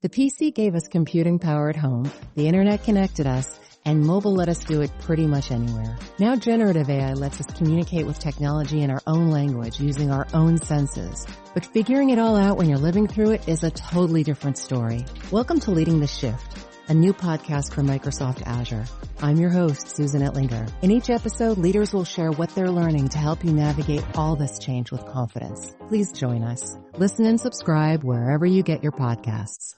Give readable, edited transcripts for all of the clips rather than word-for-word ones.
The PC gave us computing power at home, the internet connected us, and mobile let us do it pretty much anywhere. Now generative AI lets us communicate with technology in our own language using our own senses. But figuring it all out when you're living through it is a totally different story. Welcome to Leading the Shift, a new podcast from Microsoft Azure. I'm your host, Susan Ettlinger. In each episode, leaders will share what they're learning to help you navigate all this change with confidence. Please join us. Listen and subscribe wherever you get your podcasts.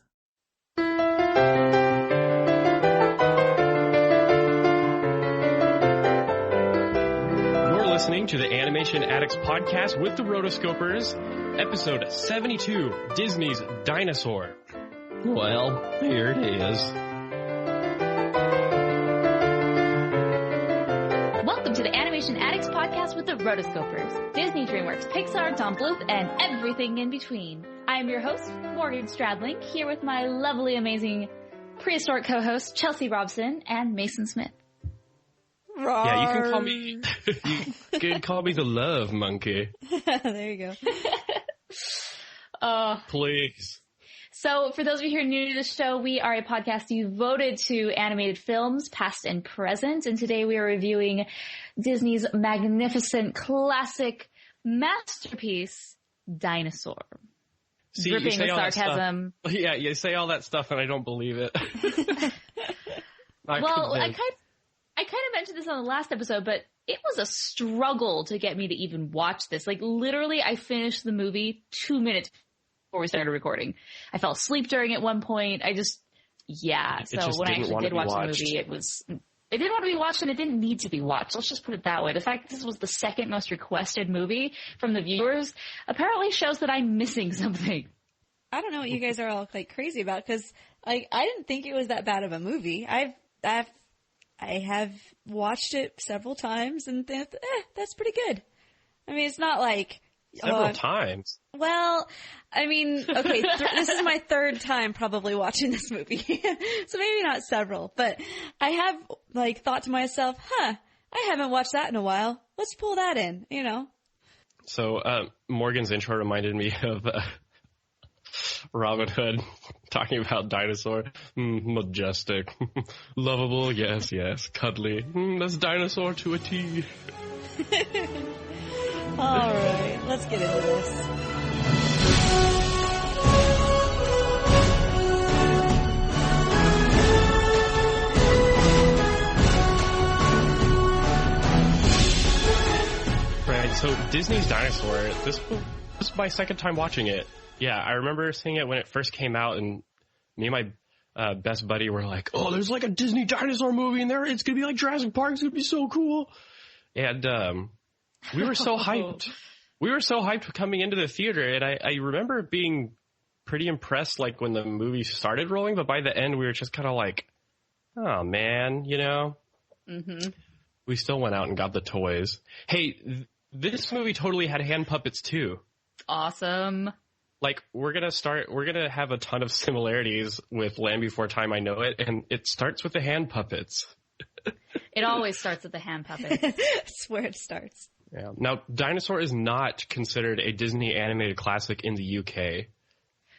Listening to the Animation Addicts podcast with the Rotoscopers, episode 72, Disney's Dinosaur. Well, here it is. Welcome to the Animation Addicts podcast with the Rotoscopers, Disney, DreamWorks, Pixar, Tom Bluth, and everything in between. I am your host, Morgan Stradling, here with my lovely, amazing prehistoric co-hosts, Chelsea Robson and Mason Smith. Rawr. Yeah, you can call me the love monkey. There you go. Please. So for those of you who are new to the show, we are a podcast devoted to animated films, past and present. And today we are reviewing Disney's magnificent classic masterpiece, Dinosaur. See, dripping with sarcasm. Yeah, you say all that stuff and I don't believe it. I kind of mentioned this on the last episode, but it was a struggle to get me to even watch this. Like, literally, I finished the movie 2 minutes before we started recording. I fell asleep during it at one point. So when I actually did watch the movie, it didn't want to be watched and it didn't need to be watched. Let's just put it that way. The fact that this was the second most requested movie from the viewers apparently shows that I'm missing something. I don't know what you guys are all like crazy about, because I didn't think it was that bad of a movie. I have watched it several times and think, that's pretty good. I mean, it's not like... Several times? Well, I mean, okay, this is my third time probably watching this movie. So maybe not several, but I have, thought to myself, I haven't watched that in a while. Let's pull that in, you know? So, Morgan's intro reminded me of... Robin Hood talking about Dinosaur. Majestic. Lovable, yes. Cuddly. That's Dinosaur to a T. All right, let's get into this. Right, so Disney's Dinosaur, this was my second time watching it. Yeah, I remember seeing it when it first came out, and me and my best buddy were like, oh, there's like a Disney dinosaur movie in there. It's going to be like Jurassic Park. It's going to be so cool. And we were so hyped. We were so hyped coming into the theater, and I remember being pretty impressed when the movie started rolling, but by the end we were just kind of like, oh, man, you know? Mm-hmm. We still went out and got the toys. Hey, this movie totally had hand puppets, too. Awesome. We're going to have a ton of similarities with Land Before Time, I Know It, and it starts with the hand puppets. It always starts with the hand puppets. That's where it starts. Yeah. Now, Dinosaur is not considered a Disney animated classic in the UK.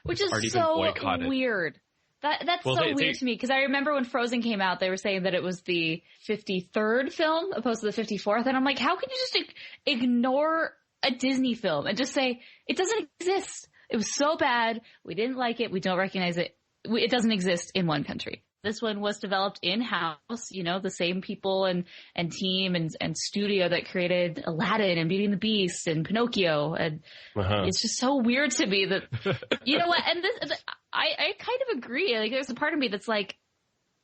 Which is so weird. That's weird to me, because I remember when Frozen came out, they were saying that it was the 53rd film opposed to the 54th, and I'm like, how can you just ignore a Disney film and just say, it doesn't exist? It was so bad. We didn't like it. We don't recognize it. It doesn't exist in one country. This one was developed in-house, the same people and team and studio that created Aladdin and Beauty and the Beast and Pinocchio. And It's just so weird to me that, you know what? And I kind of agree. There's a part of me that's like,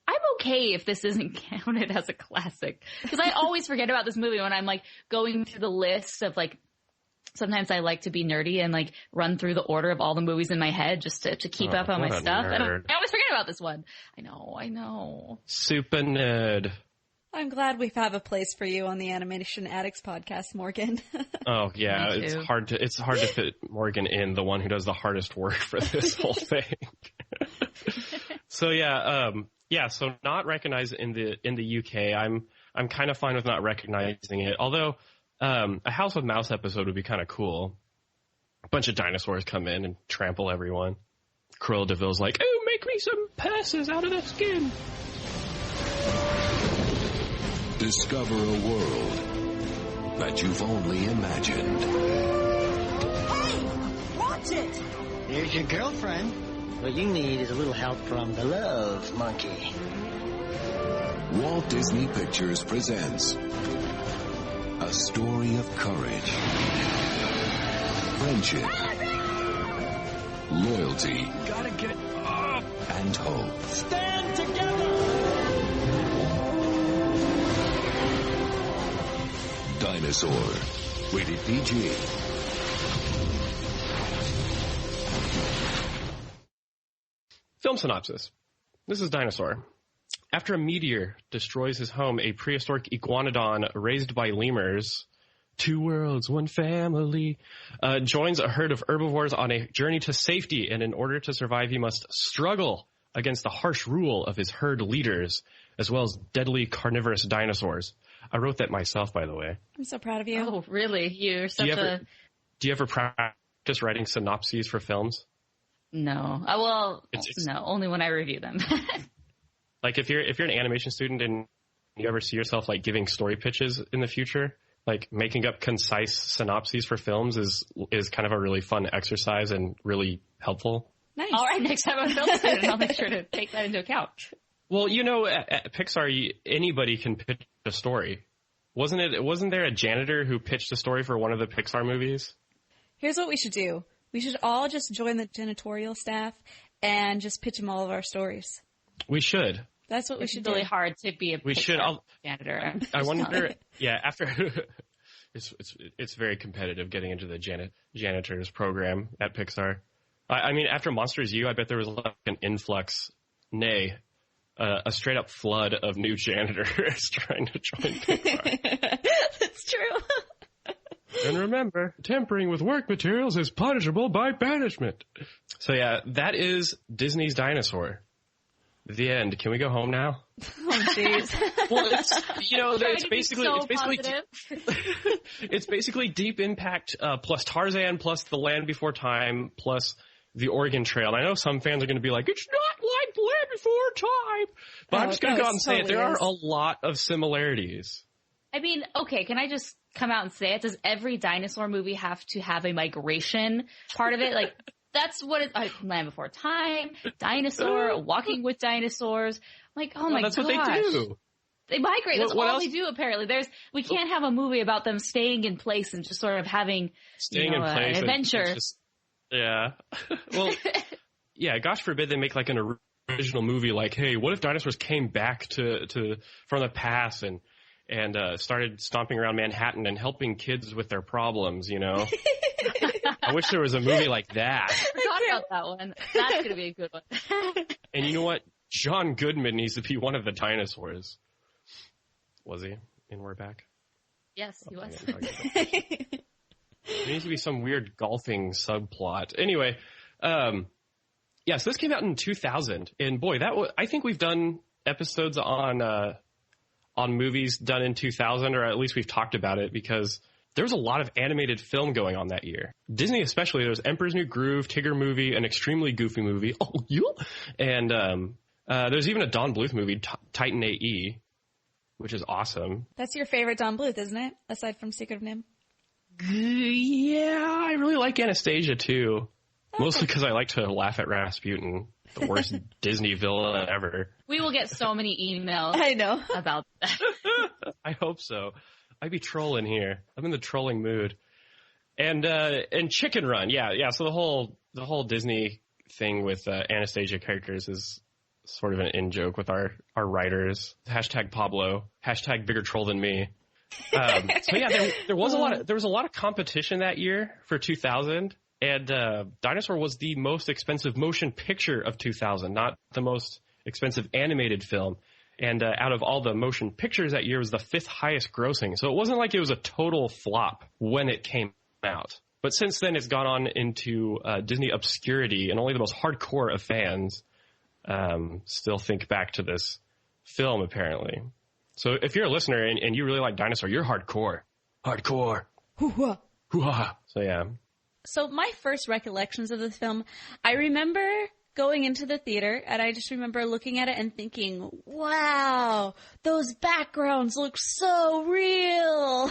I'm okay if this isn't counted as a classic. Because I always forget about this movie when I'm going through the list of sometimes I like to be nerdy and run through the order of all the movies in my head just to keep up on my stuff. And I always forget about this one. I know. Super nerd. I'm glad we have a place for you on the Animation Addicts podcast, Morgan. Oh yeah, it's hard to fit Morgan in, the one who does the hardest work for this whole thing. So so not recognized in the UK. I'm kind of fine with not recognizing it. Although a House of Mouse episode would be kind of cool. A bunch of dinosaurs come in and trample everyone. Cruella de Vil's like, oh, make me some purses out of the skin. Discover a world that you've only imagined. Hey! Watch it! There's your girlfriend. What you need is a little help from the love monkey. Walt Disney Pictures presents a story of courage, friendship, loyalty, Gotta get up. and hope. Stand together! Dinosaur. Rated PG. Film synopsis. This is Dinosaur. After a meteor destroys his home, a prehistoric iguanodon raised by lemurs, 2 worlds, 1 family, joins a herd of herbivores on a journey to safety, and in order to survive, he must struggle against the harsh rule of his herd leaders, as well as deadly carnivorous dinosaurs. I wrote that myself, by the way. I'm so proud of you. Oh, really? You're such Do you ever practice writing synopses for films? No. No, only when I review them. Like if you're an animation student and you ever see yourself like giving story pitches in the future, like making up concise synopses for films is kind of a really fun exercise and really helpful. Nice. All right, next time I'm a film student, I'll make sure to take that into account. Well, at Pixar, anybody can pitch a story. Wasn't there a janitor who pitched a story for one of the Pixar movies? Here's what we should do. We should all just join the janitorial staff and just pitch them all of our stories. We should. That's what we should do. It's really hard to be a Pixar janitor. I wonder. Yeah, after it's very competitive getting into the janitors program at Pixar. I mean, after Monsters U, I bet there was like an influx, a straight up flood of new janitors trying to join Pixar. That's true. And remember, tampering with work materials is punishable by banishment. So yeah, that is Disney's Dinosaur. The end. Can we go home now? Oh, jeez. Well, it's basically Deep Impact plus Tarzan plus The Land Before Time plus The Oregon Trail. And I know some fans are going to be like, it's not like The Land Before Time. But I'm just going to go out and say it. There are a lot of similarities. I mean, okay, can I just come out and say it? Does every dinosaur movie have to have a migration part of it? Like, that's what Land Before Time, Dinosaur, Walking with Dinosaurs. I'm like, oh my gosh. That's what they do. They migrate. That's what all else? they do, apparently. We can't have a movie about them staying in place and just sort of having an adventure. Yeah. Well, yeah, gosh forbid they make like an original movie like, hey, what if dinosaurs came back from the past and started stomping around Manhattan and helping kids with their problems, I wish there was a movie like that. I forgot about that one. That's going to be a good one. And you know what? John Goodman needs to be one of the dinosaurs. Was he in We're Back? Yes, he was. There needs to be some weird golfing subplot. Anyway, so this came out in 2000. And boy, I think we've done episodes on movies done in 2000, or at least we've talked about it, because there was a lot of animated film going on that year. Disney especially. There was Emperor's New Groove, Tigger movie, an extremely goofy movie. Oh, yeah. And there's even a Don Bluth movie, Titan AE, which is awesome. That's your favorite Don Bluth, isn't it? Aside from Secret of NIMH? Yeah, I really like Anastasia, too. Okay. Mostly because I like to laugh at Rasputin, the worst Disney villain ever. We will get so many emails. I know. About that. I hope so. I'd be trolling here. I'm in the trolling mood. And Chicken Run, yeah. So the whole Disney thing with Anastasia characters is sort of an in-joke with our writers. Hashtag Pablo. Hashtag bigger troll than me. So yeah, there was a lot of competition that year for 2000, and Dinosaur was the most expensive motion picture of 2000, not the most expensive animated film. And out of all the motion pictures that year, it was the 5th highest grossing. So it wasn't like it was a total flop when it came out. But since then, it's gone on into Disney obscurity, and only the most hardcore of fans still think back to this film, apparently. So if you're a listener and you really like Dinosaur, you're hardcore. Hardcore. Hoo-ha. Hoo-ha. So yeah. So my first recollections of this film, I remember going into the theater, and I just remember looking at it and thinking, wow, those backgrounds look so real.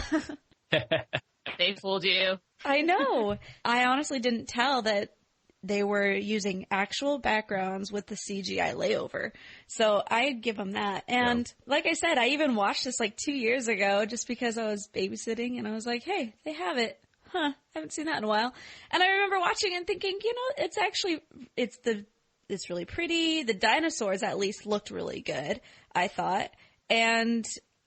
They fooled you. I know. I honestly didn't tell that they were using actual backgrounds with the CGI layover. So I'd give them that. And like I said, I even watched this like 2 years ago just because I was babysitting, and I was like, hey, they have it. Huh, haven't seen that in a while. And I remember watching and thinking, it's really pretty. The dinosaurs at least looked really good, I thought. And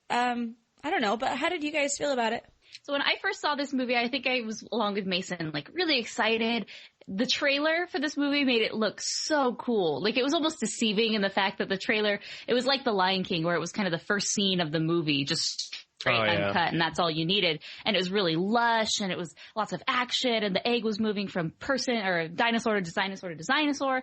I don't know, but how did you guys feel about it? So when I first saw this movie, I think I was along with Mason, like really excited. The trailer for this movie made it look so cool. Like it was almost deceiving in the fact that the trailer, it was like The Lion King, where it was kind of the first scene of the movie, just straight uncut, and that's all you needed. And it was really lush, and it was lots of action, and the egg was moving from person or dinosaur to dinosaur to dinosaur.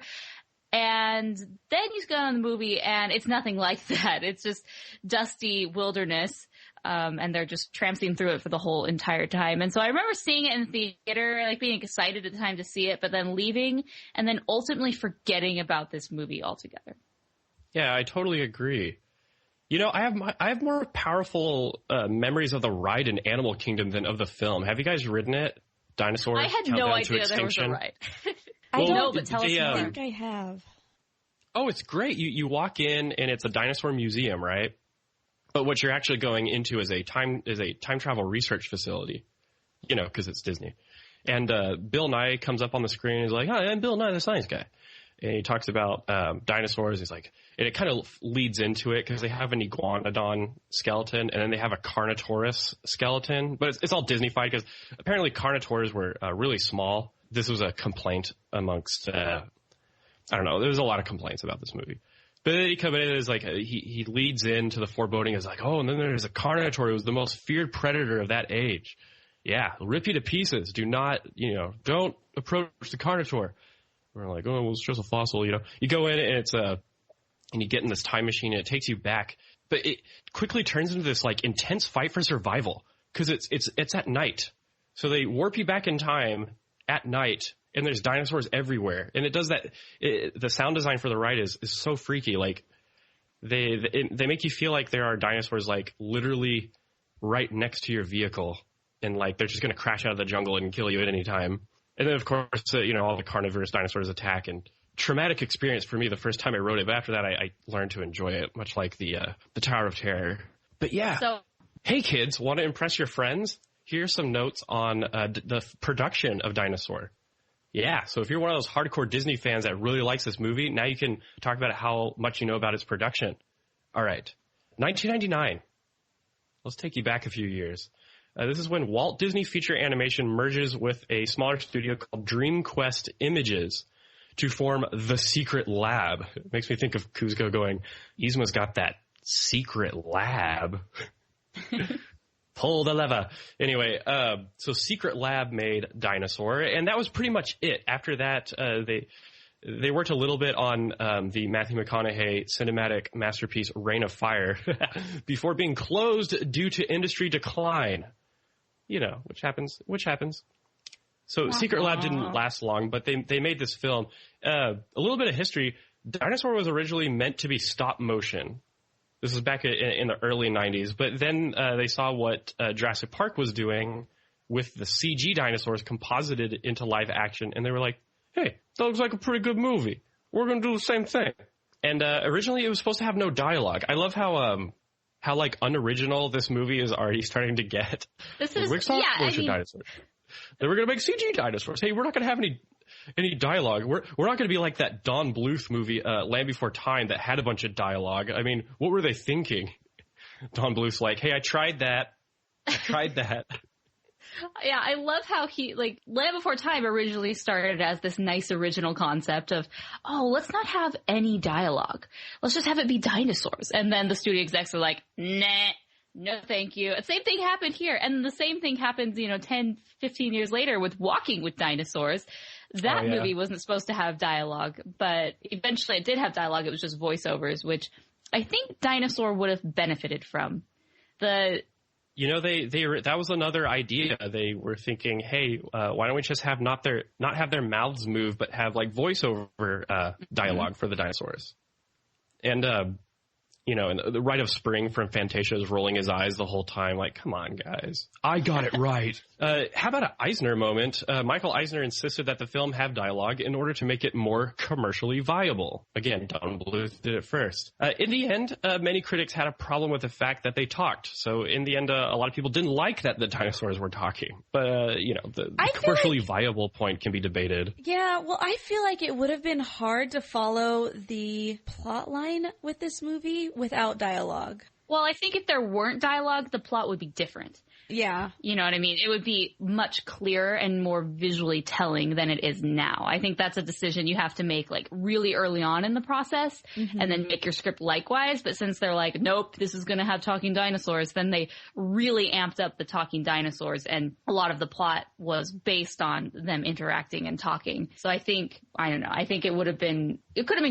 And then you go on the movie, and it's nothing like that. It's just dusty wilderness. And they're just tramping through it for the whole entire time. And so I remember seeing it in the theater, like being excited at the time to see it, but then leaving and then ultimately forgetting about this movie altogether. Yeah, I totally agree. You know, I have more powerful memories of the ride in Animal Kingdom than of the film. Have you guys ridden it? Dinosaurs? I had no idea there was a ride. I know, but tell us more. I think I have. Oh, it's great. You walk in and it's a dinosaur museum, right? But what you're actually going into is a time travel research facility, you know, because it's Disney. And Bill Nye comes up on the screen and he's like, "Hi, I'm Bill Nye, the science guy." And he talks about dinosaurs. He's like, and it kind of leads into it because they have an iguanodon skeleton and then they have a Carnotaurus skeleton. But it's all Disney-fied because apparently Carnotaurs were really small. This was a complaint amongst, I don't know, there was a lot of complaints about this movie. But then he comes in and is like, he leads into the foreboding is like, oh, and then there's a Carnotaur. It was the most feared predator of that age. Yeah, rip you to pieces. Do not, don't approach the Carnotaur. We're like, oh, well, it's just a fossil, You go in and it's and you get in this time machine and it takes you back. But it quickly turns into this like intense fight for survival because it's at night. So they warp you back in time at night. And there's dinosaurs everywhere. And it does that. The sound design for the ride is so freaky. Like they make you feel like there are dinosaurs like literally right next to your vehicle. And like they're just going to crash out of the jungle and kill you at any time. And then, of course, all the carnivorous dinosaurs attack. And traumatic experience for me the first time I rode it. But after that, I learned to enjoy it, much like the Tower of Terror. But yeah. So, hey, kids, want to impress your friends? Here's some notes on the production of Dinosaur. Yeah, so if you're one of those hardcore Disney fans that really likes this movie, now you can talk about how much you know about its production. All right, 1999. Let's take you back a few years. This is when Walt Disney Feature Animation merges with a smaller studio called DreamQuest Images to form The Secret Lab. It makes me think of Kuzco going, Yzma's got that secret lab. Pull the lever. Anyway, so Secret Lab made Dinosaur, and that was pretty much it. After that, they worked a little bit on the Matthew McConaughey cinematic masterpiece Reign of Fire before being closed due to industry decline. Which happens. So Secret Lab didn't last long, but they made this film. A little bit of history. Dinosaur was originally meant to be stop motion. This was back in the early 90s, but then they saw what Jurassic Park was doing with the CG dinosaurs composited into live action, and they were like, hey, that looks like a pretty good movie. We're going to do the same thing. And originally it was supposed to have no dialogue. I love how like unoriginal this movie is already starting to get. This is, dinosaurs. Then we're going to make CG dinosaurs. Hey, we're not going to have any dialogue. We're not going to be like that Don Bluth movie, Land Before Time, that had a bunch of dialogue. I mean, what were they thinking? Don Bluth's like, hey, I tried that. Yeah, I love how Land Before Time originally started as this nice original concept of, let's not have any dialogue. Let's just have it be dinosaurs. And then the studio execs are like, nah. No, thank you. The same thing happened here. And the same thing happens, 10, 15 years later with Walking with Dinosaurs. That movie wasn't supposed to have dialogue, but eventually it did have dialogue. It was just voiceovers, which I think Dinosaur would have benefited from. You know, that was another idea. They were thinking, hey, why don't we just have not have their mouths move, but have like voiceover dialogue for the dinosaurs? And you know, and the Rite of Spring from Fantasia is rolling his eyes the whole time. Like, come on, guys. I got it right. How about an Eisner moment? Michael Eisner insisted that the film have dialogue in order to make it more commercially viable. Again, Don Bluth did it first. In the end, many critics had a problem with the fact that they talked. So in the end, a lot of people didn't like that the dinosaurs were talking. But, you know, the commercially viable point can be debated. Yeah, well, I feel like it would have been hard to follow the plot line with this movie without dialogue. Well, I think if there weren't dialogue, the plot would be different. Yeah. You know what I mean? It would be much clearer and more visually telling than it is now. I think that's a decision you have to make like really early on in the process and then make your script likewise. But since they're like, nope, this is going to have talking dinosaurs, then they really amped up the talking dinosaurs, and a lot of the plot was based on them interacting and talking. So I think it could have been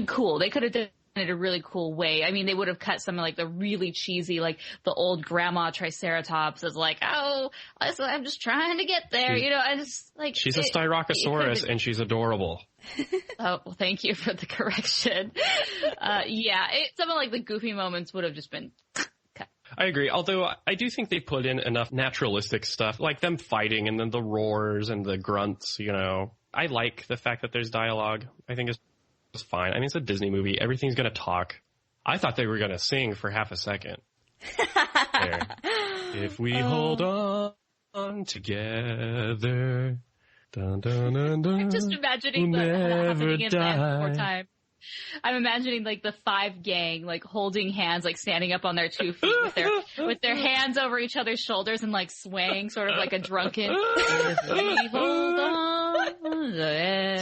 cool. They could have done in a really cool way. I mean, they would have cut some of like the really cheesy, like the old grandma Triceratops as like, oh, I'm just trying to get there. You know, I just like. She's a Styracosaurus and she's adorable. Oh, well, thank you for the correction. Some of like the goofy moments would have just been cut. I agree. Although I do think they put in enough naturalistic stuff, like them fighting and then the roars and the grunts, you know. I like the fact that there's dialogue. I think it's fine. I mean, it's a Disney movie. Everything's going to talk. I thought they were going to sing for half a second. There. If we hold on together. Dun, dun, dun, dun, I'm just imagining we'll that happening in die. that more time. I'm imagining like the five gang like holding hands, like standing up on their 2 feet with their hands over each other's shoulders and like swaying sort of like a drunken. If we hold on together.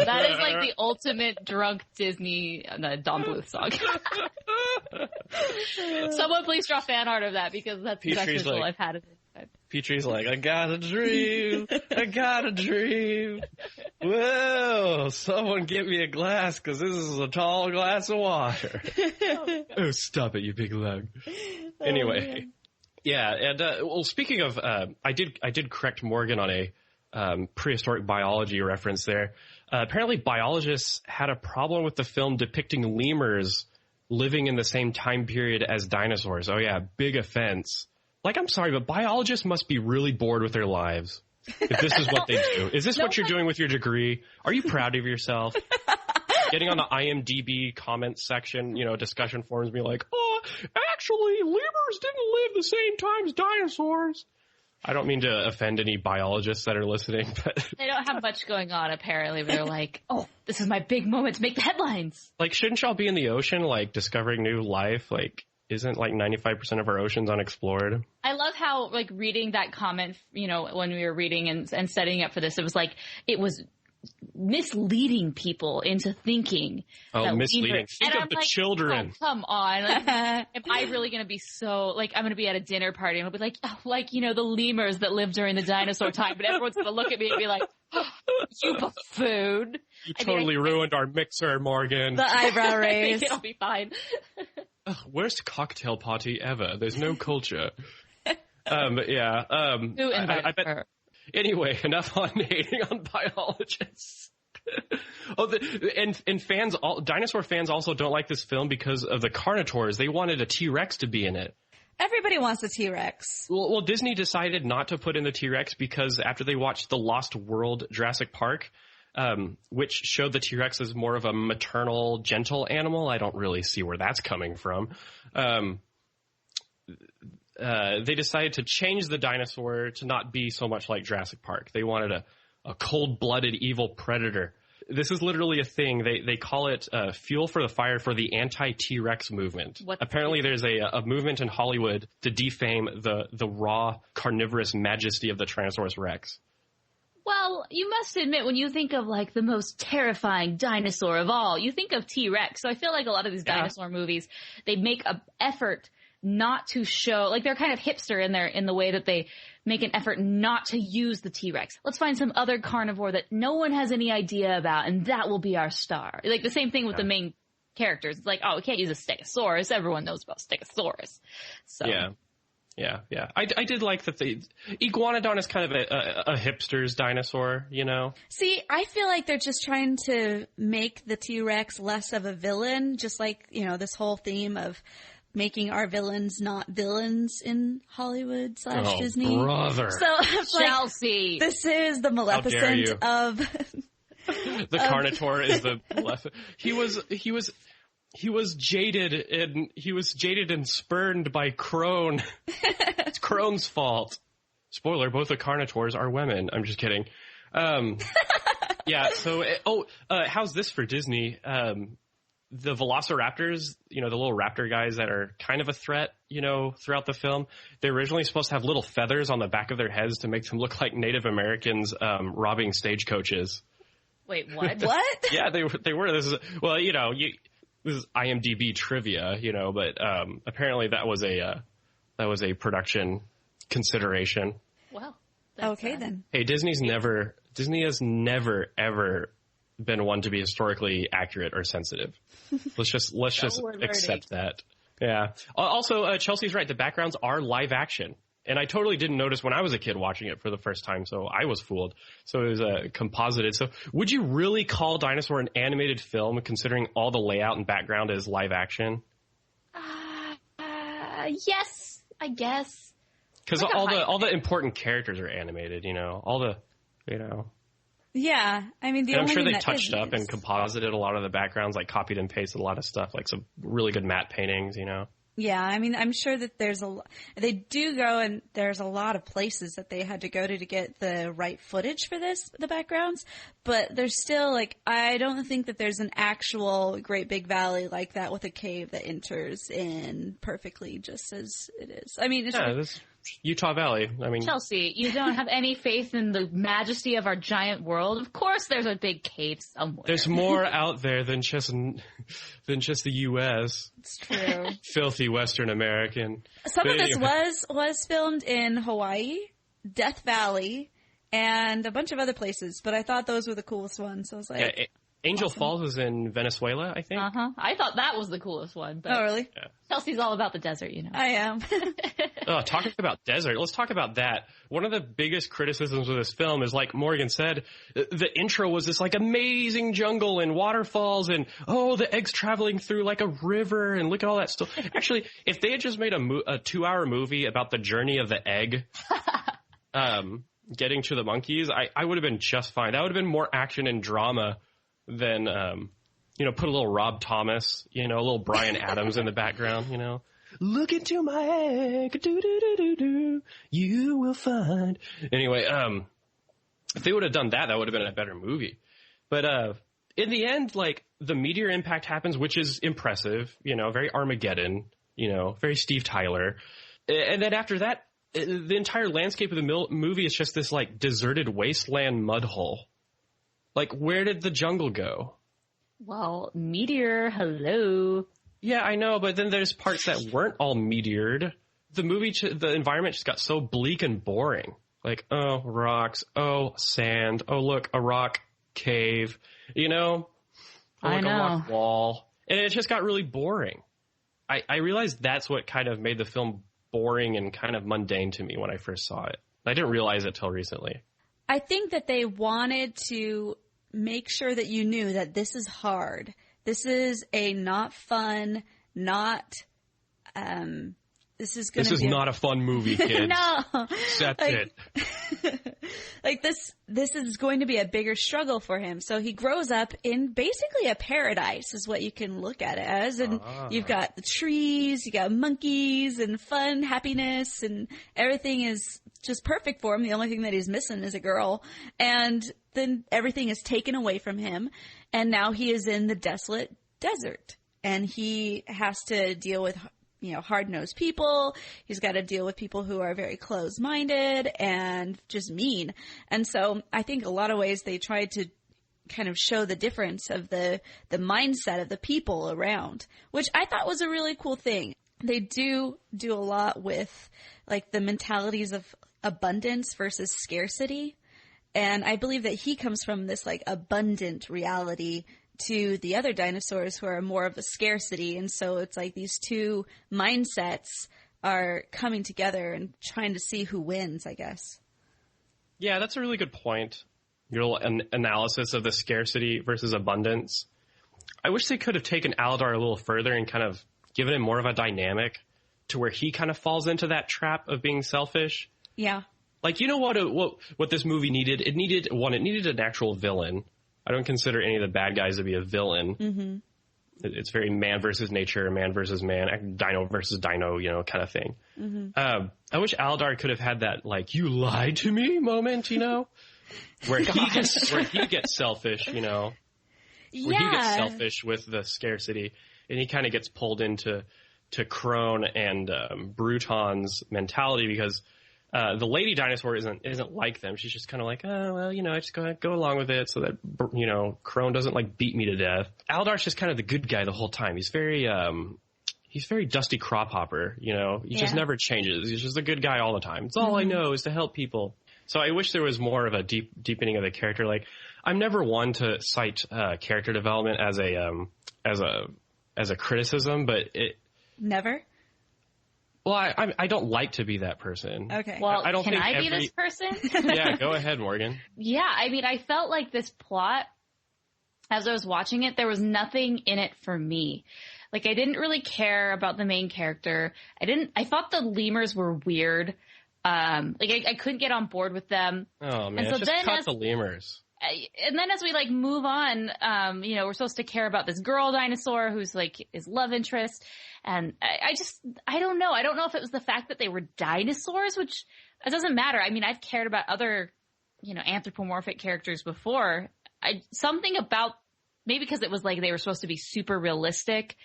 That is like the ultimate drunk Disney Don Bluth song. Someone please draw fan art of that, because that's the best visual I've had of it. Petrie's like, I got a dream. I got a dream. Whoa, someone get me a glass, because this is a tall glass of water. Oh, stop it, you big lug. Anyway, yeah, and well, speaking of, I did correct Morgan on a prehistoric biology reference there. Apparently, biologists had a problem with the film depicting lemurs living in the same time period as dinosaurs. Oh yeah, big offense. Like, I'm sorry, but biologists must be really bored with their lives if this is what they do. Is this what you're doing with your degree? Are you proud of yourself? Getting on the IMDb comments section, you know, discussion forums, be like, oh, actually, lemurs didn't live the same time as dinosaurs. I don't mean to offend any biologists that are listening, but they don't have much going on, apparently. They're like, oh, this is my big moment to make the headlines. Like, shouldn't y'all be in the ocean, like, discovering new life? Like, isn't like 95% of our oceans unexplored? I love how, like, reading that comment, you know, when we were reading and setting up for this, it was like, it was misleading people into thinking. Oh, misleading. Think of the like, children. Oh, come on. Like, am I really going to be so, like, I'm going to be at a dinner party and I'll be like, oh, like, you know, the lemurs that lived during the dinosaur time, but everyone's going to look at me and be like, oh, you buffoon. You totally ruined our mixer, Morgan. The eyebrow raise. It'll be fine. Worst cocktail party ever. There's no culture. Yeah. Who invited I bet. her? Anyway, enough on hating on biologists. And fans, dinosaur fans also don't like this film because of the Carnotaurs. They wanted a T-Rex to be in it. Everybody wants a T-Rex. Well, Disney decided not to put in the T-Rex because after they watched The Lost World Jurassic Park, which showed the T-Rex as more of a maternal, gentle animal. I don't really see where that's coming from. They decided to change the dinosaur to not be so much like Jurassic Park. They wanted a cold-blooded evil predator. This is literally a thing. They call it fuel for the fire for the anti-T-Rex movement. Apparently there's a movement in Hollywood to defame the raw carnivorous majesty of the Tyrannosaurus Rex. Well, you must admit, when you think of, like, the most terrifying dinosaur of all, you think of T-Rex. So I feel like a lot of these dinosaur movies, they make an effort not to show, like, they're kind of hipster in the way that they make an effort not to use the T-Rex. Let's find some other carnivore that no one has any idea about, and that will be our star. Like, the same thing with the main characters. It's like, oh, we can't use a Stegosaurus. Everyone knows about Stegosaurus. So. Yeah. Yeah. I did like that Iguanodon is kind of a hipster's dinosaur, you know? See, I feel like they're just trying to make the T-Rex less of a villain, just like, you know, this whole theme of making our villains not villains in Hollywood / Disney. Brother. So it's Chelsea. Like, this is the Maleficent of... The Carnotaur is the Maleficent. He was jaded and spurned by Crone. It's Crone's fault. Spoiler, both the Carnotaurs are women. I'm just kidding. Yeah, so, how's this for Disney? The Velociraptors, you know, the little raptor guys that are kind of a threat, you know, throughout the film, they're originally supposed to have little feathers on the back of their heads to make them look like Native Americans robbing stagecoaches. Wait, what? What? Yeah, they were. This is, well, you know, this is IMDb trivia, you know, but apparently that was a production consideration. Well, okay then. Hey, Disney has never ever been one to be historically accurate or sensitive. Let's just accept that. Yeah. Also, Chelsea's right. The backgrounds are live action. And I totally didn't notice when I was a kid watching it for the first time, so I was fooled. So it was composited. So would you really call Dinosaur an animated film, considering all the layout and background is live action? Yes, I guess. Because like all the important characters are animated, you know, Yeah, I mean, I'm sure they touched up and composited a lot of the backgrounds, like copied and pasted a lot of stuff, like some really good matte paintings, you know. Yeah, I mean, I'm sure that they do go, and there's a lot of places that they had to go to get the right footage for the backgrounds, but there's still, like, I don't think that there's an actual great big valley like that with a cave that enters in perfectly just as it is. I mean, this Utah Valley. I mean, Chelsea, you don't have any faith in the majesty of our giant world? Of course there's a big cave somewhere. There's more out there than just the U.S. It's true. Filthy Western American. Some of this was filmed in Hawaii, Death Valley, and a bunch of other places, but I thought those were the coolest ones. So I was like... Yeah, Angel Falls is in Venezuela, I think. Uh-huh. I thought that was the coolest one. But oh, really? Yeah. Chelsea's all about the desert, you know. I am. Talking about desert, let's talk about that. One of the biggest criticisms of this film is, like Morgan said, the intro was this like amazing jungle and waterfalls and, the eggs traveling through like a river and look at all that stuff. Actually, if they had just made a 2-hour movie about the journey of the egg, getting to the monkeys, I would have been just fine. That would have been more action and drama than, put a little Rob Thomas, a little Bryan Adams in the background, Look into my egg, do-do-do-do-do, you will find. Anyway, if they would have done that, that would have been a better movie. But in the end, like, the meteor impact happens, which is impressive, very Armageddon, very Steve Tyler. And then after that, the entire landscape of the movie is just this, like, deserted wasteland mud hole. Like, where did the jungle go? Well, meteor, hello. Yeah, I know, but then there's parts that weren't all meteored. The environment just got so bleak and boring. Like, oh, rocks. Oh, sand. Oh, look, a rock cave. Oh, look, I know. A rock wall. And it just got really boring. I realized that's what kind of made the film boring and kind of mundane to me when I first saw it. I didn't realize it till recently. I think that they wanted to make sure that you knew that this is hard. This is a not fun, this is not a fun movie, kids. No. Accept it. Like this is going to be a bigger struggle for him. So he grows up in basically a paradise is what you can look at it as. And you've got the trees, you got monkeys and fun, happiness, and everything is just perfect for him. The only thing that he's missing is a girl. And then everything is taken away from him. And now he is in the desolate desert. And he has to deal with hard-nosed people. He's got to deal with people who are very closed-minded and just mean. And so I think a lot of ways they tried to kind of show the difference of the mindset of the people around, which I thought was a really cool thing. They do a lot with like the mentalities of abundance versus scarcity. And I believe that he comes from this like abundant reality to the other dinosaurs who are more of a scarcity. And so it's like these two mindsets are coming together and trying to see who wins, I guess. Yeah, that's a really good point. Your analysis of the scarcity versus abundance. I wish they could have taken Aladar a little further and kind of given him more of a dynamic to where he kind of falls into that trap of being selfish. Yeah. Like, you know what this movie needed? It needed an actual villain. I don't consider any of the bad guys to be a villain. Mm-hmm. It's very man versus nature, man versus man, dino versus dino, kind of thing. Mm-hmm. I wish Aladar could have had that, like, you lied to me moment, where he gets selfish, where he gets selfish with the scarcity, and he kind of gets pulled into Crone and Bruton's mentality because the lady dinosaur isn't like them. She's just kind of like, oh, well, I just go along with it so that, Crone doesn't like beat me to death. Aldar's just kind of the good guy the whole time. He's very Dusty Crophopper, he just never changes. He's just a good guy all the time. It's all I know is to help people. So I wish there was more of a deepening of the character. Like, I'm never one to cite character development as a criticism, but it never. Well, I don't like to be that person. Okay. Well, I don't can think I be this person? Yeah, go ahead, Morgan. Yeah, I mean, I felt like this plot, as I was watching it, there was nothing in it for me. Like, I didn't really care about the main character. I thought the lemurs were weird. I couldn't get on board with them. Oh, man, just cut the lemurs. And then as we move on, we're supposed to care about this girl dinosaur who's his love interest. And I don't know. I don't know if it was the fact that they were dinosaurs, which it doesn't matter. I mean, I've cared about other, anthropomorphic characters before. Something about, maybe because it was they were supposed to be super realistic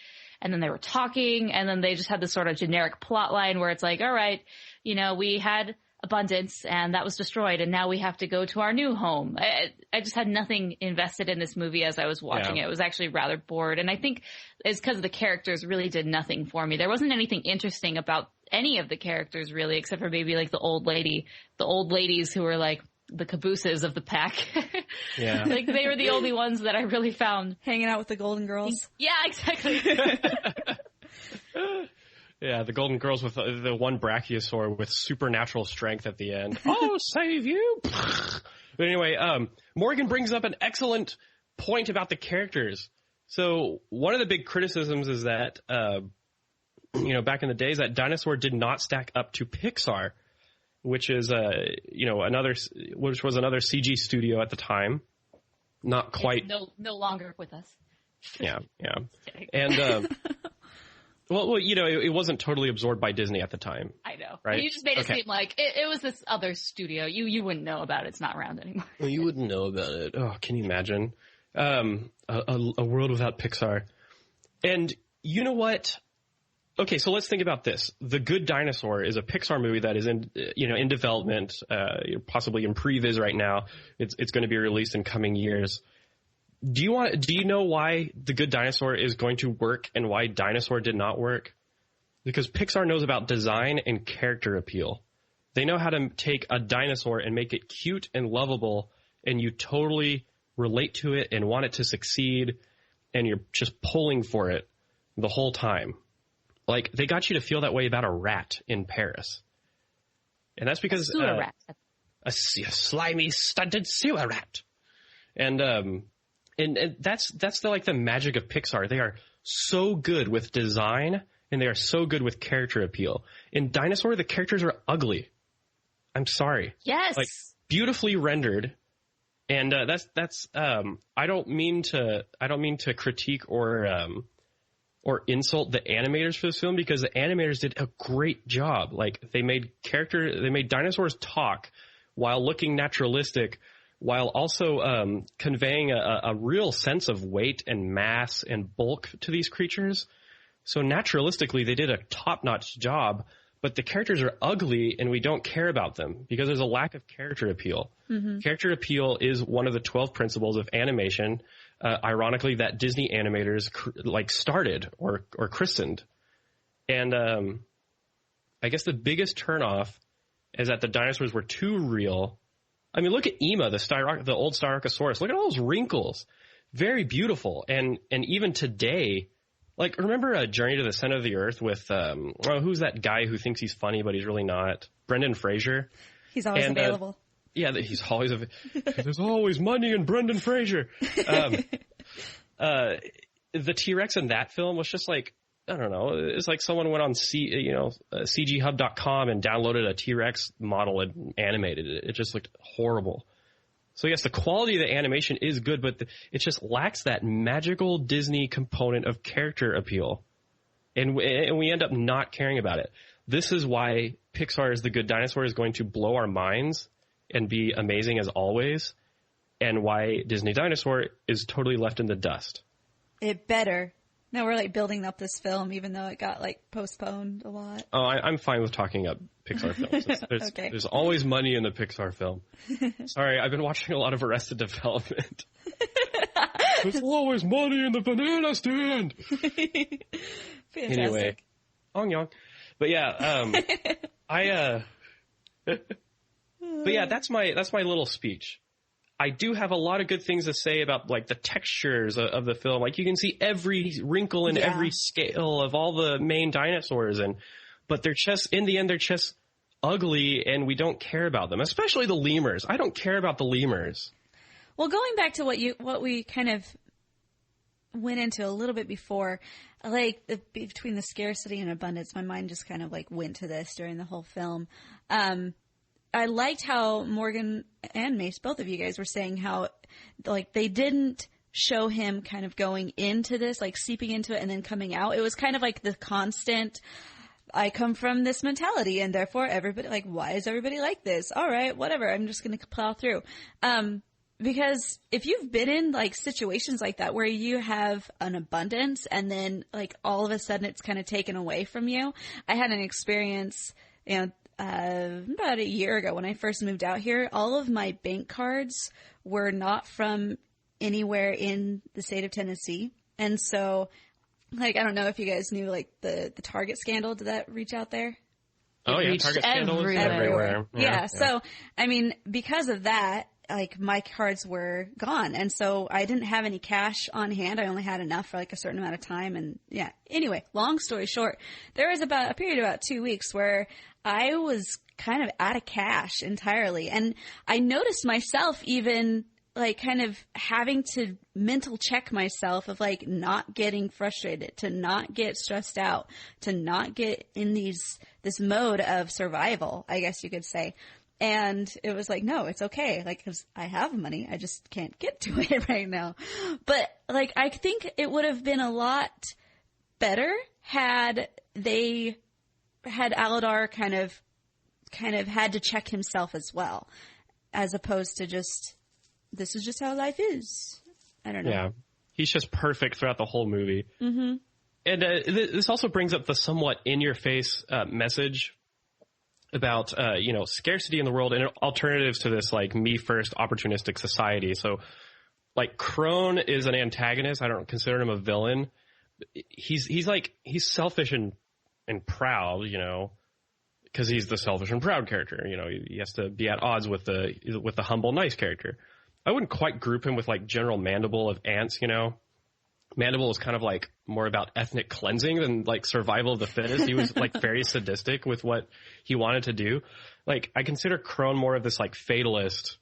and then they were talking and then they just had this sort of generic plot line where it's all right, we had abundance and that was destroyed and now we have to go to our new home. I just had nothing invested in this movie as I was watching it. I was actually rather bored, and I think it's because the characters really did nothing for me. There wasn't anything interesting about any of the characters really, except for maybe the old ladies who were the cabooses of the pack. Yeah. They were the only ones that I really found hanging out with the Golden Girls. Yeah, exactly. Yeah, the Golden Girls with the one brachiosaur with supernatural strength at the end. Oh, save you! But anyway, Morgan brings up an excellent point about the characters. So one of the big criticisms is that, back in the days, that Dinosaur did not stack up to Pixar, which is another CG studio at the time. Not quite. It's no longer with us. Yeah. And well, it wasn't totally absorbed by Disney at the time. I know. Right? You just made it seem like it was this other studio. You wouldn't know about it. It's not around anymore. Well, you wouldn't know about it. Oh, can you imagine? A world without Pixar. And you know what? Okay, so let's think about this. The Good Dinosaur is a Pixar movie that is in development, possibly in previs right now. It's going to be released in coming years. Do you know why The Good Dinosaur is going to work and why Dinosaur did not work? Because Pixar knows about design and character appeal. They know how to take a dinosaur and make it cute and lovable, and you totally relate to it and want it to succeed, and you're just pulling for it the whole time. They got you to feel that way about a rat in Paris. And that's because sewer rat. A slimy, stunted sewer rat. And that's the magic of Pixar. They are so good with design and they are so good with character appeal. In Dinosaur, the characters are ugly. I'm sorry. Yes. Beautifully rendered. And that's I don't mean to critique or insult the animators for this film, because the animators did a great job. They made dinosaurs talk while looking naturalistic, while also conveying a real sense of weight and mass and bulk to these creatures. So naturalistically, they did a top-notch job, but the characters are ugly and we don't care about them because there's a lack of character appeal. Mm-hmm. Character appeal is one of the 12 principles of animation, ironically, that Disney animators started or christened. And I guess the biggest turnoff is that the dinosaurs were too real. I mean, look at Ema, the old Styracosaurus. Look at all those wrinkles. Very beautiful. And even today, Like, remember Journey to the Center of the Earth with, who's that guy who thinks he's funny, but he's really not? Brendan Fraser. He's always available. Yeah, he's always there's always money in Brendan Fraser. The T-Rex in that film was just like, I don't know. It's like someone went on CGHub.com and downloaded a T-Rex model and animated it. It just looked horrible. So yes, the quality of the animation is good, but it just lacks that magical Disney component of character appeal. And we end up not caring about it. This is why Pixar's The Good Dinosaur is going to blow our minds and be amazing as always, and why Disney Dinosaur is totally left in the dust. It better. Now we're like building up this film, even though it got like postponed a lot. Oh, I'm fine with talking up Pixar films. Okay. There's always money in the Pixar film. Sorry, I've been watching a lot of Arrested Development. There's always money in the banana stand. Fantastic. Anyway, ong yong. But yeah, but yeah, that's my little speech. I do have a lot of good things to say about like the textures of the film. Like you can see every wrinkle and every scale of all the main dinosaurs, but they're just, in the end, they're just ugly and we don't care about them, especially the lemurs. I don't care about the lemurs. Well, going back to what we kind of went into a little bit before, like between the scarcity and abundance, my mind just kind of like went to this during the whole film. I liked how Morgan and Mace, both of you guys, were saying how, like, they didn't show him kind of going into this, like, seeping into it and then coming out. It was kind of like the constant, I come from this mentality, and therefore everybody, like, why is everybody like this? All right, whatever, I'm just going to plow through. Because if you've been in, like, situations like that where you have an abundance and then, like, all of a sudden it's kind of taken away from you. I had an experience, about a year ago when I first moved out here. All of my bank cards were not from anywhere in the state of Tennessee. And so, like, I don't know if you guys knew, like, the Target scandal. Did that reach out there? Oh, yeah, Target scandal is everywhere. Yeah, so, I mean, because of that, like, my cards were gone. And so I didn't have any cash on hand. I only had enough for, like, a certain amount of time. And, yeah. Anyway, long story short, there was a period of about 2 weeks where I was kind of out of cash entirely. And I noticed myself even, like, kind of having to mental check myself of, like, not getting frustrated, to not get stressed out, to not get in this mode of survival, I guess you could say. And it was like, no, it's okay. Like, 'cause I have money. I just can't get to it right now. But, like, I think it would have been a lot better had Aladar kind of had to check himself as well, as opposed to just, this is just how life is. I don't know. Yeah. He's just perfect throughout the whole movie. Mm-hmm. And this also brings up the somewhat in-your-face message about, scarcity in the world and alternatives to this, like, me-first opportunistic society. So, like, Crone is an antagonist. I don't consider him a villain. He's selfish and proud, because he's the selfish and proud character. He has to be at odds with the humble, nice character. I wouldn't quite group him with, like, General Mandible of Ants, Mandible is kind of, like, more about ethnic cleansing than, like, survival of the fittest. He was, like, very sadistic with what he wanted to do. Like, I consider Crone more of this, like, fatalist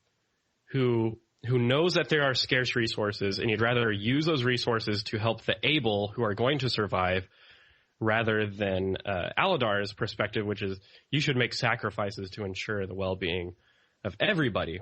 who knows that there are scarce resources, and he'd rather use those resources to help the able who are going to survive, rather than Aladar's perspective, which is you should make sacrifices to ensure the well-being of everybody.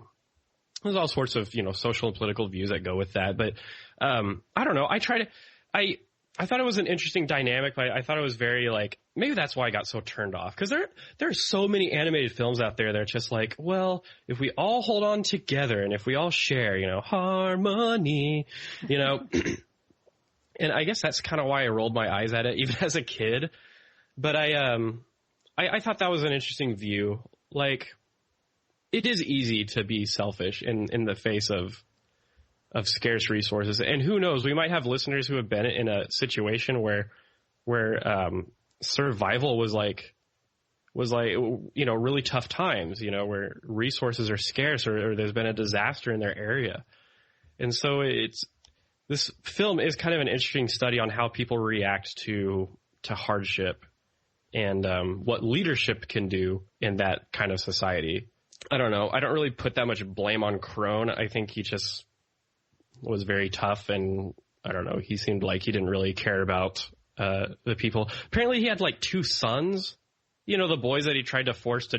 There's all sorts of, social and political views that go with that. But I don't know. I thought it was an interesting dynamic, but I thought it was very, like, maybe that's why I got so turned off. Because there are so many animated films out there that are just like, well, if we all hold on together and if we all share, harmony, And I guess that's kind of why I rolled my eyes at it, even as a kid. But I thought that was an interesting view. Like, it is easy to be selfish in the face of scarce resources. And who knows, we might have listeners who have been in a situation where survival was like, really tough times, where resources are scarce or there's been a disaster in their area. And so this film is kind of an interesting study on how people react to hardship and what leadership can do in that kind of society. I don't know. I don't really put that much blame on Crone. I think he just was very tough, and I don't know. He seemed like he didn't really care about the people. Apparently he had like 2 sons, you know, the boys that he tried to force to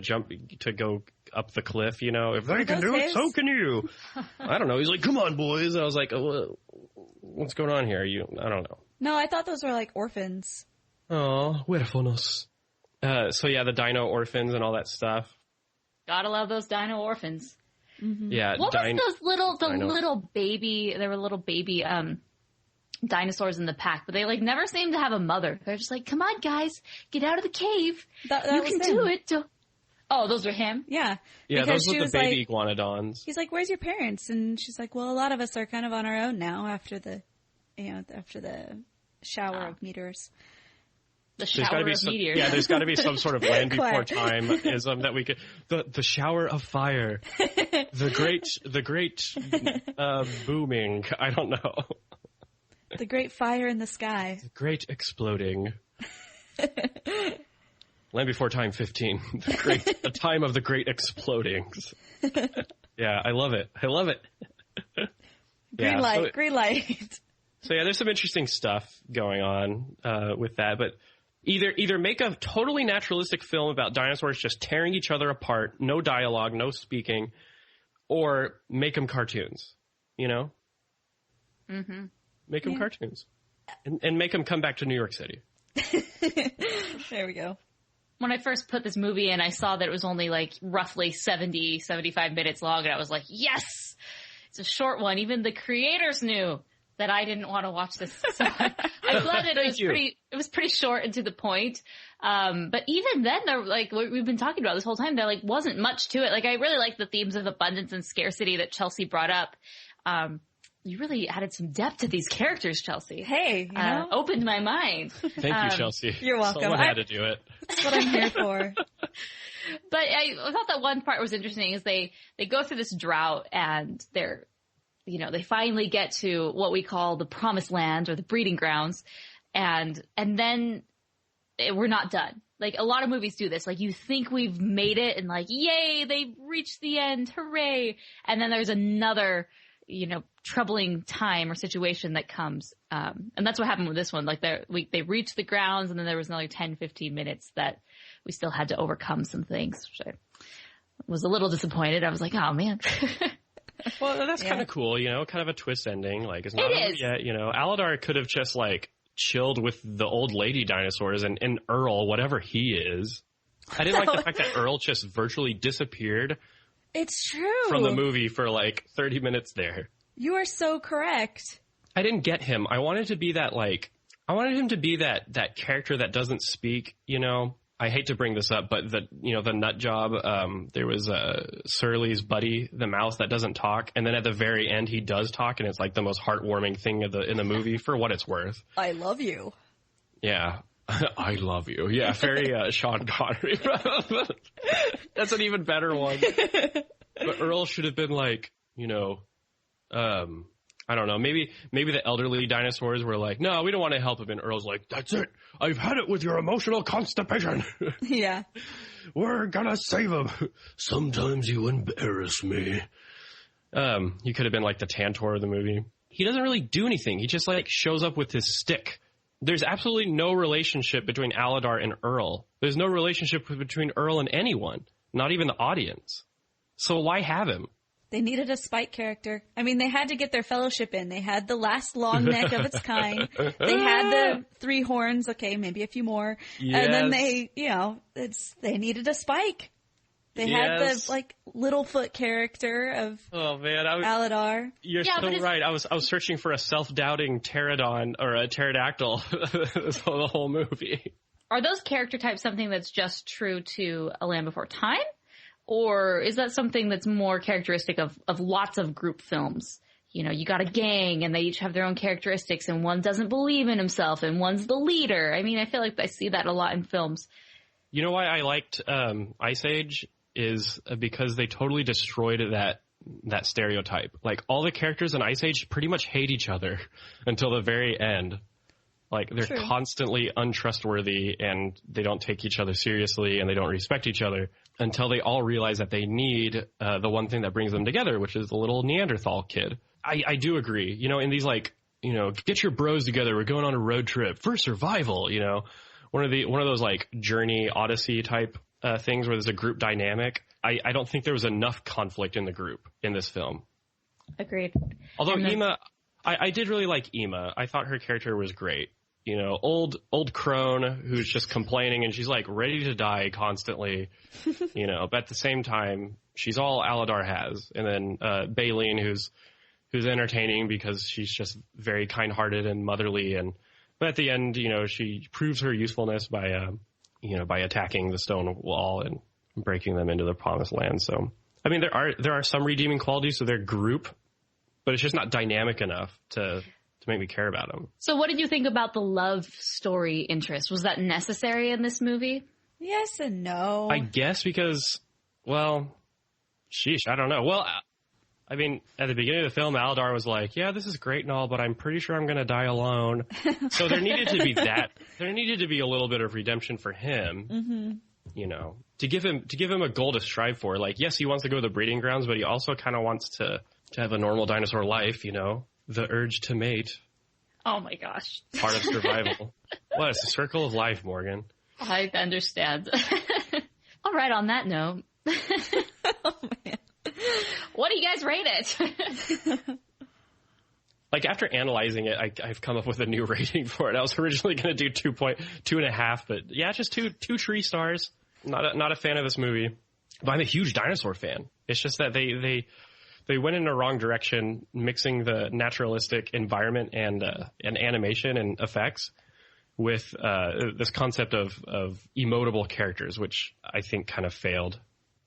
go up the cliff, you know, if they can do it, so can you. I don't know. He's like, come on, boys. And I was like, oh, what's going on here? I don't know. No, I thought those were like orphans. Oh, huérfanos. So yeah, the Dino orphans and all that stuff. Gotta love those Dino orphans. Mm-hmm. Yeah. What was those little baby, there were little baby, dinosaurs in the pack, but they like never seemed to have a mother. They're just like, come on guys, get out of the cave. That you can do it. Oh, those were him? Yeah. Yeah, those were the baby iguanodons. He's like, where's your parents? And she's like, well, a lot of us are kind of on our own now after the shower of meteors. The shower of meteors. Yeah, there's got to be some sort of land before time-ism that we could. The shower of fire. The great booming. I don't know. The great fire in the sky. The great exploding. Land Before Time 15. The time of the great explodings. Yeah, I love it. Green light. So yeah, there's some interesting stuff going on with that, but either make a totally naturalistic film about dinosaurs just tearing each other apart, no dialogue, no speaking, or make them cartoons, you know? Mm-hmm. Make them cartoons. And make them come back to New York City. There we go. When I first put this movie in, I saw that it was only like roughly 70, 75 minutes long, and I was like, yes! It's a short one. Even the creators knew that I didn't want to watch this. So I'm glad that it was pretty short and to the point. But even then, like what we've been talking about this whole time, there like wasn't much to it. Like I really liked the themes of abundance and scarcity that Chelsea brought up. You really added some depth to these characters, Chelsea. Hey, you know? Opened my mind. Thank you, Chelsea. You're welcome. Someone had to do it. That's what I'm here for. But I thought that one part was interesting is they go through this drought and they finally get to what we call the promised land or the breeding grounds. And then we're not done. Like a lot of movies do this. Like you think we've made it and like, yay, they've reached the end. Hooray. And then there's another, troubling time or situation that comes. And that's what happened with this one. Like they reached the grounds and then there was another 10, 15 minutes that we still had to overcome some things, which I was a little disappointed. I was like, oh man. Well, that's kind of cool, kind of a twist ending. Like it's not over yet, Aladar could have just like chilled with the old lady dinosaurs and Earl, whatever he is. I didn't like the fact that Earl just virtually disappeared. It's true. From the movie for like 30 minutes there. You are so correct. I didn't get him. I wanted him to be that character that doesn't speak, I hate to bring this up, but the nut job, there was Surly's buddy, the mouse that doesn't talk. And then at the very end, he does talk. And it's like the most heartwarming thing in the movie for what it's worth. I love you. Yeah. I love you. Yeah. Very, Sean Connery. That's an even better one. But Earl should have been like, I don't know. Maybe the elderly dinosaurs were like, no, we don't want to help him. And Earl's like, that's it. I've had it with your emotional constipation. Yeah. We're gonna save him. Sometimes you embarrass me. He could have been like the Tantor of the movie. He doesn't really do anything. He just like shows up with his stick. There's absolutely no relationship between Aladar and Earl. There's no relationship between Earl and anyone, not even the audience. So why have him? They needed a Spike character. I mean, they had to get their fellowship in. They had the last long neck of its kind. They had the 3 horns. Okay, maybe a few more. Yes. And then they needed a Spike. They had the Littlefoot character of Aladar. You're so right. I was searching for a self-doubting pterodon or a pterodactyl the whole movie. Are those character types something that's just true to A Land Before Time? Or is that something that's more characteristic of lots of group films? You got a gang and they each have their own characteristics and one doesn't believe in himself and one's the leader. I mean, I feel like I see that a lot in films. You know why I liked Ice Age is because they totally destroyed that stereotype. Like, all the characters in Ice Age pretty much hate each other until the very end. Like, they're constantly untrustworthy, and they don't take each other seriously, and they don't respect each other until they all realize that they need the one thing that brings them together, which is the little Neanderthal kid. I do agree. You know, in these, like, you know, get your bros together, we're going on a road trip for survival, you know. One of those, like, Journey, Odyssey type things where there's a group dynamic. I don't think there was enough conflict in the group in this film. Agreed. Although Ema, I did really like Ema. I thought her character was great. You know, old crone who's just complaining, and she's like ready to die constantly, you know, but at the same time, she's all Aladar has. And then Baleen, who's entertaining because she's just very kind-hearted and motherly. But at the end, you know, she proves her usefulness by attacking the stone wall and breaking them into the promised land. So, I mean, there are some redeeming qualities to their group, but it's just not dynamic enough to make me care about them. So what did you think about the love story interest? Was that necessary in this movie? Yes and no. I guess because, well, sheesh, I don't know. Well, I mean, at the beginning of the film, Aladar was like, yeah, this is great and all, but I'm pretty sure I'm going to die alone. So there needed to be there needed to be a little bit of redemption for him, you know, to give him a goal to strive for. Like, yes, he wants to go to the breeding grounds, but he also kind of wants to have a normal dinosaur life, you know. The urge to mate. Oh my gosh. Part of survival. What? It's a circle of life, Morgan. I understand. All right, on that note. Oh, man. What do you guys rate it? Like, after analyzing it, I've come up with a new rating for it. I was originally going to do 2.5, but yeah, just two tree stars. Not a fan of this movie, but I'm a huge dinosaur fan. It's just that they went in a wrong direction, mixing the naturalistic environment and animation and effects with this concept of emotable characters, which I think kind of failed.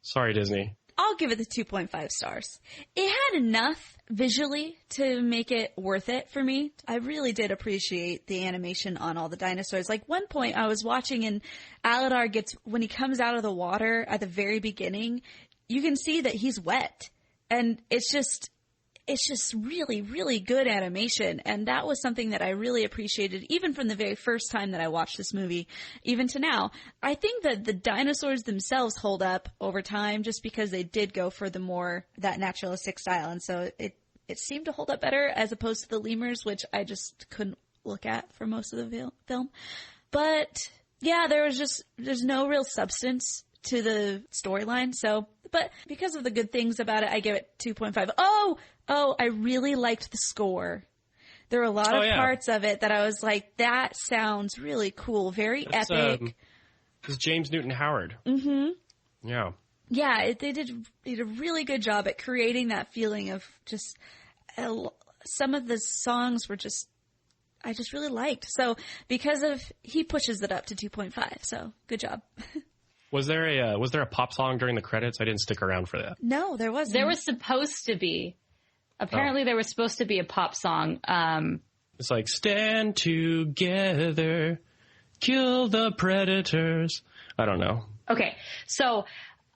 Sorry, Disney. I'll give it the 2.5 stars. It had enough visually to make it worth it for me. I really did appreciate the animation on all the dinosaurs. Like, one point I was watching, and Aladar when he comes out of the water at the very beginning, you can see that he's wet. And it's just really, really good animation. And that was something that I really appreciated, even from the very first time that I watched this movie, even to now. I think that the dinosaurs themselves hold up over time just because they did go for that naturalistic style. And so it seemed to hold up better as opposed to the lemurs, which I just couldn't look at for most of the film. But yeah, there's no real substance to the storyline. So, but because of the good things about it, I give it 2.5. Oh, I really liked the score. There were a lot of parts of it that I was like, that sounds really cool. Very epic. It's James Newton Howard. Mm-hmm. Yeah. Yeah, they did a really good job at creating that feeling of just, some of the songs were I just really liked. So he pushes it up to 2.5. So good job. Was there a pop song during the credits? I didn't stick around for that. No, there wasn't. There was supposed to be. Apparently, there was supposed to be a pop song. It's like, stand together, kill the predators. I don't know. Okay, so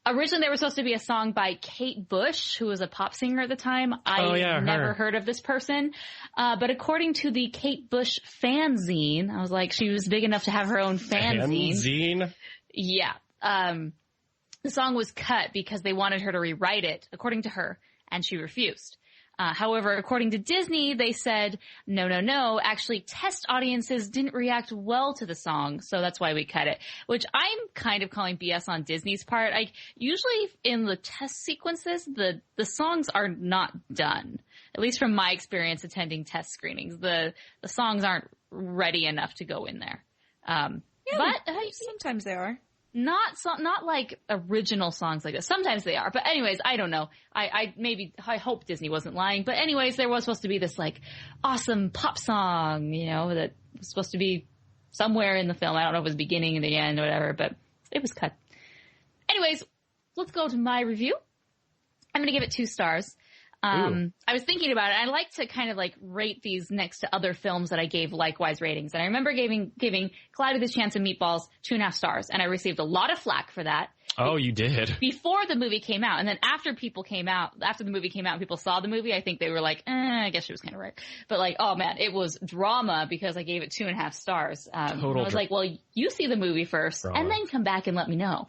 originally there was supposed to be a song by Kate Bush, who was a pop singer at the time. I never heard of this person. But according to the Kate Bush fanzine, I was like, she was big enough to have her own fanzine. Fanzine? Yeah. The song was cut because they wanted her to rewrite it, according to her, and she refused. However, according to Disney, they said, no, actually test audiences didn't react well to the song, so that's why we cut it, which I'm kind of calling BS on Disney's part. Usually in the test sequences, the songs are not done. At least from my experience attending test screenings, the songs aren't ready enough to go in there. But sometimes they are. Not like original songs like this. Sometimes they are. But anyways, I don't know. I hope Disney wasn't lying. But anyways, there was supposed to be this like awesome pop song, you know, that was supposed to be somewhere in the film. I don't know if it was beginning or the end or whatever, but it was cut. Anyways, let's go to my review. I'm going to give it 2 stars. I was thinking about it. I like to kind of like rate these next to other films that I gave likewise ratings. And I remember giving Cloudy the Chance of Meatballs 2.5 stars. And I received a lot of flack for that. Oh, you did? Before the movie came out. And then after the movie came out and people saw the movie, I think they were like, I guess she was kind of right. But like, oh man, it was drama because I gave it 2.5 stars. Total I was like, well, you see the movie first and then come back and let me know.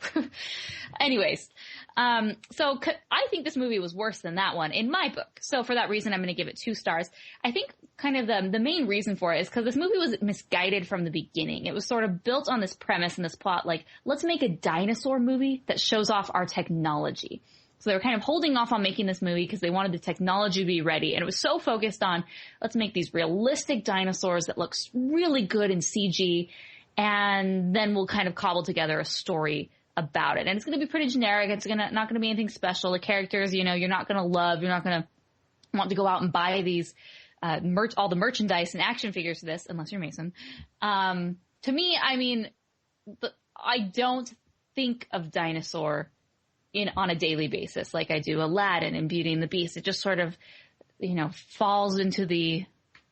Anyways, so I think this movie was worse than that one in my book. So for that reason, I'm going to give it 2 stars. I think kind of the main reason for it is because this movie was misguided from the beginning. It was sort of built on this premise and this plot, like, let's make a dinosaur movie that shows off our technology. So they were kind of holding off on making this movie because they wanted the technology to be ready. And it was so focused on, let's make these realistic dinosaurs that looks really good in CG. And then we'll kind of cobble together a story about it. And it's going to be pretty generic. It's not going to be anything special. The characters, you're not going to love. You're not going to want to go out and buy these all the merchandise and action figures for this, unless you're Mason. To me, I mean, I don't think of Dinosaur on a daily basis like I do Aladdin and Beauty and the Beast. It just sort of, falls into the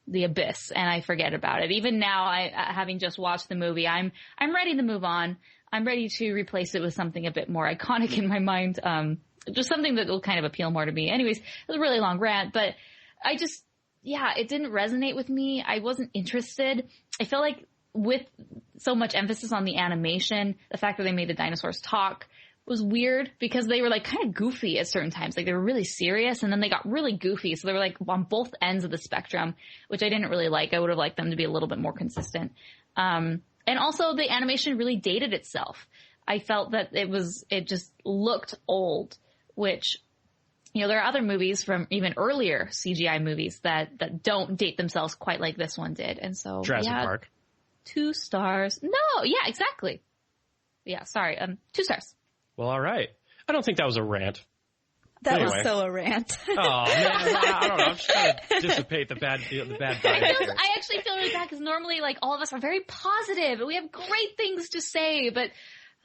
abyss and I forget about it. Even now, having just watched the movie, I'm ready to move on. I'm ready to replace it with something a bit more iconic in my mind. Just something that will kind of appeal more to me. Anyways, it was a really long rant, but it didn't resonate with me. I wasn't interested. I feel like with so much emphasis on the animation, the fact that they made the dinosaurs talk was weird because they were like kind of goofy at certain times. Like they were really serious and then they got really goofy. So they were like on both ends of the spectrum, which I didn't really like. I would have liked them to be a little bit more consistent. And also the animation really dated itself. I felt that it just looked old, which, there are other movies from even earlier CGI movies that don't date themselves quite like this one did. And so Jurassic Park. 2 stars. No, yeah, exactly. Yeah, sorry. 2 stars. Well, all right. I don't think that was a rant. That was so a rant. Oh, man. I don't know. I'm just trying to dissipate the bad vibes. I actually feel really bad because normally, like, all of us are very positive and we have great things to say, but,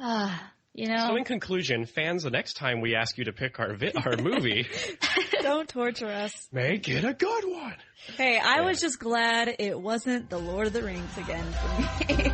So in conclusion, fans, the next time we ask you to pick our movie, don't torture us. Make it a good one. Hey, I was just glad it wasn't The Lord of the Rings again for me.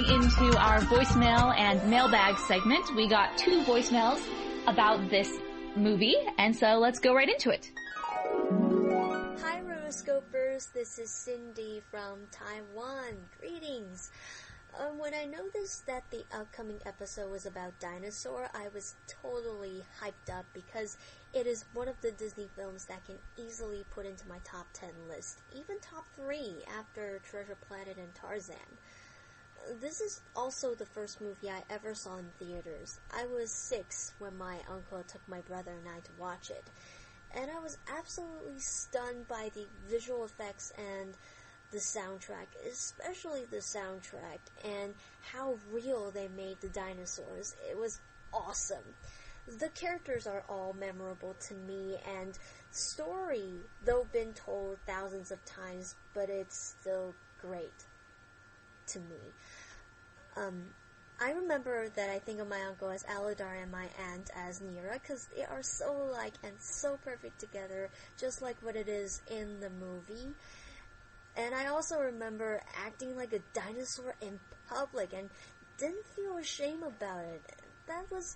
Into our voicemail and mailbag segment. We got 2 voicemails about this movie, and so let's go right into it. Hi Rotoscopers, this is Cindy from Taiwan. Greetings. When I noticed that the upcoming episode was about Dinosaur, I was totally hyped up because it is one of the Disney films that can easily put into my top 10 list, even top 3 after Treasure Planet and Tarzan. This is also the first movie I ever saw in theaters. I was 6 when my uncle took my brother and I to watch it, and I was absolutely stunned by the visual effects and the soundtrack, especially the soundtrack, and how real they made the dinosaurs. It was awesome. The characters are all memorable to me, and story, though been told thousands of times, but it's still great to me. I remember that I think of my uncle as Aladar and my aunt as Nira because they are so alike and so perfect together, just like what it is in the movie. And I also remember acting like a dinosaur in public and didn't feel ashamed about it. That was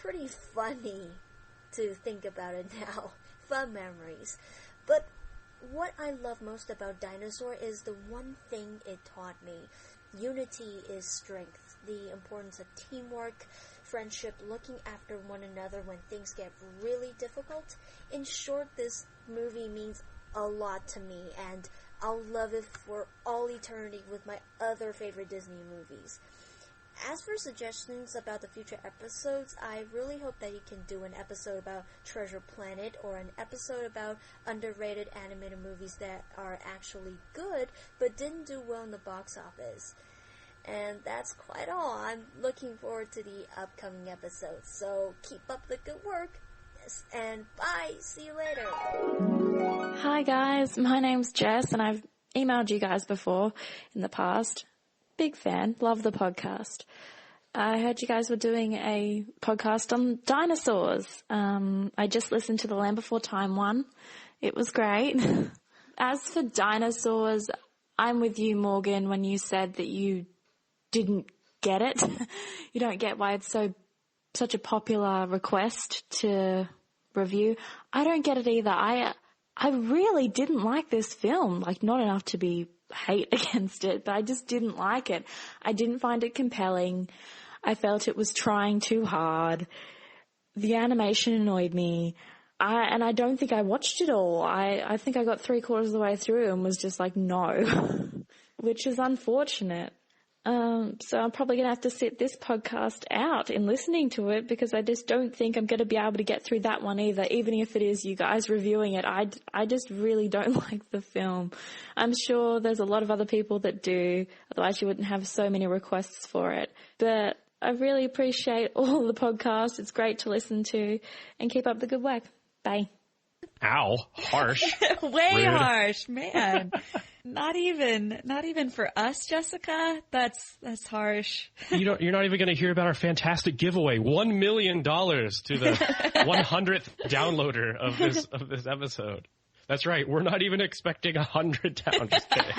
pretty funny to think about it now. Fun memories. But what I love most about Dinosaur is the one thing it taught me. Unity is strength. The importance of teamwork, friendship, looking after one another when things get really difficult. In short, this movie means a lot to me, and I'll love it for all eternity with my other favorite Disney movies. As for suggestions about the future episodes, I really hope that you can do an episode about Treasure Planet or an episode about underrated animated movies that are actually good but didn't do well in the box office. And that's quite all. I'm looking forward to the upcoming episodes, so keep up the good work. this. And bye. See you later. Hi guys, my name's Jess and I've emailed you guys before in the past. Big fan, love the podcast. I heard you guys were doing a podcast on dinosaurs. I just listened to the Land Before Time one. It was great. As for dinosaurs, I'm with you, Morgan, when you said that you didn't get it. You don't get why it's such a popular request to review. I don't get it either. I really didn't like this film, like not enough to be hate against it, but I just didn't like it. I didn't find it compelling. I felt it was trying too hard. The animation annoyed me. And I don't think I watched it all. I think I got 3/4 of the way through and was just like, no, which is unfortunate. So I'm probably going to have to sit this podcast out in listening to it because I just don't think I'm going to be able to get through that one either, even if it is you guys reviewing it. I just really don't like the film. I'm sure there's a lot of other people that do, otherwise you wouldn't have so many requests for it. But I really appreciate all the podcasts. It's great to listen to, and keep up the good work. Bye. Ow, harsh. Way Rude. harsh, man. Not even for us, Jessica. That's harsh. You're not even going to hear about our fantastic giveaway, $1 million to the 100th downloader of this episode. That's right. We're not even expecting 100 down. Just kidding.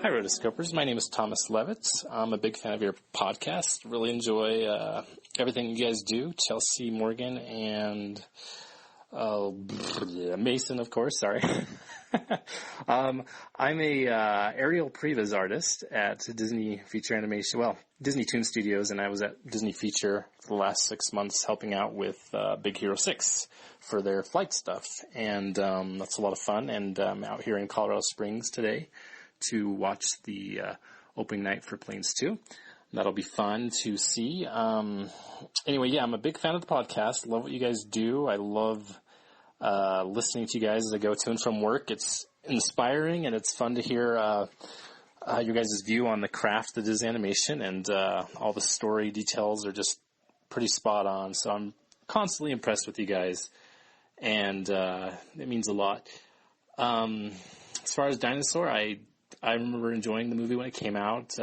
Hi, Rotoscopers. My name is Thomas Levitz. I'm a big fan of your podcast. Really enjoy everything you guys do. Chelsea, Morgan, and Mason, of course. Sorry. I'm a aerial previs artist at Disney Feature Animation. Well, Disney Toon Studios, and I was at Disney Feature for the last 6 months helping out with Big Hero 6 for their flight stuff. And that's a lot of fun. And I'm out here in Colorado Springs today to watch the opening night for Planes 2. That'll be fun to see. Anyway, yeah, I'm a big fan of the podcast. Love what you guys do. I love listening to you guys as I go to and from work. It's inspiring, and it's fun to hear your guys' view on the craft that is animation, and all the story details are just pretty spot on. So I'm constantly impressed with you guys, and it means a lot. As far as Dinosaur, I remember enjoying the movie when it came out,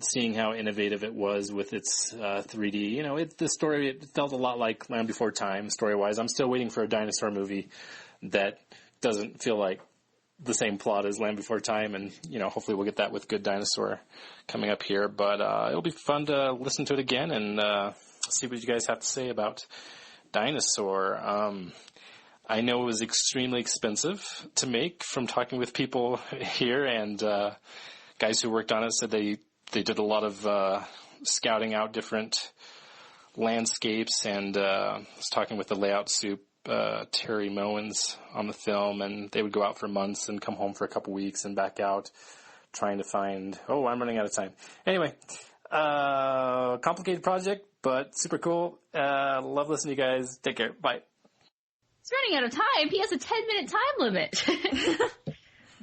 seeing how innovative it was with its 3D. You know, the story, it felt a lot like Land Before Time, story-wise. I'm still waiting for a dinosaur movie that doesn't feel like the same plot as Land Before Time, and, you know, hopefully we'll get that with Good Dinosaur coming up here. But it'll be fun to listen to it again and see what you guys have to say about Dinosaur. I know it was extremely expensive to make from talking with people here, and guys who worked on it said they did a lot of scouting out different landscapes, and I was talking with the layout soup, Terry Mowens, on the film, and they would go out for months and come home for a couple weeks and back out trying to find, I'm running out of time. Anyway, complicated project, but super cool. Love listening to you guys. Take care. Bye. He's running out of time. He has a 10-minute time limit.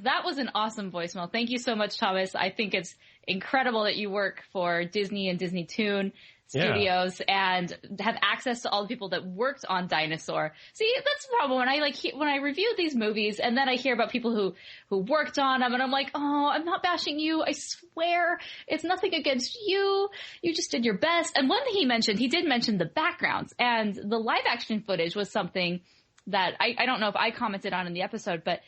That was an awesome voicemail. Thank you so much, Thomas. I think it's incredible that you work for Disney and Disney Toon Studios and have access to all the people that worked on Dinosaur. See, that's the problem when I review these movies and then I hear about people who worked on them, and I'm like, I'm not bashing you. I swear it's nothing against you. You just did your best. And one thing he did mention the backgrounds, and the live action footage was something that I don't know if I commented on in the episode, but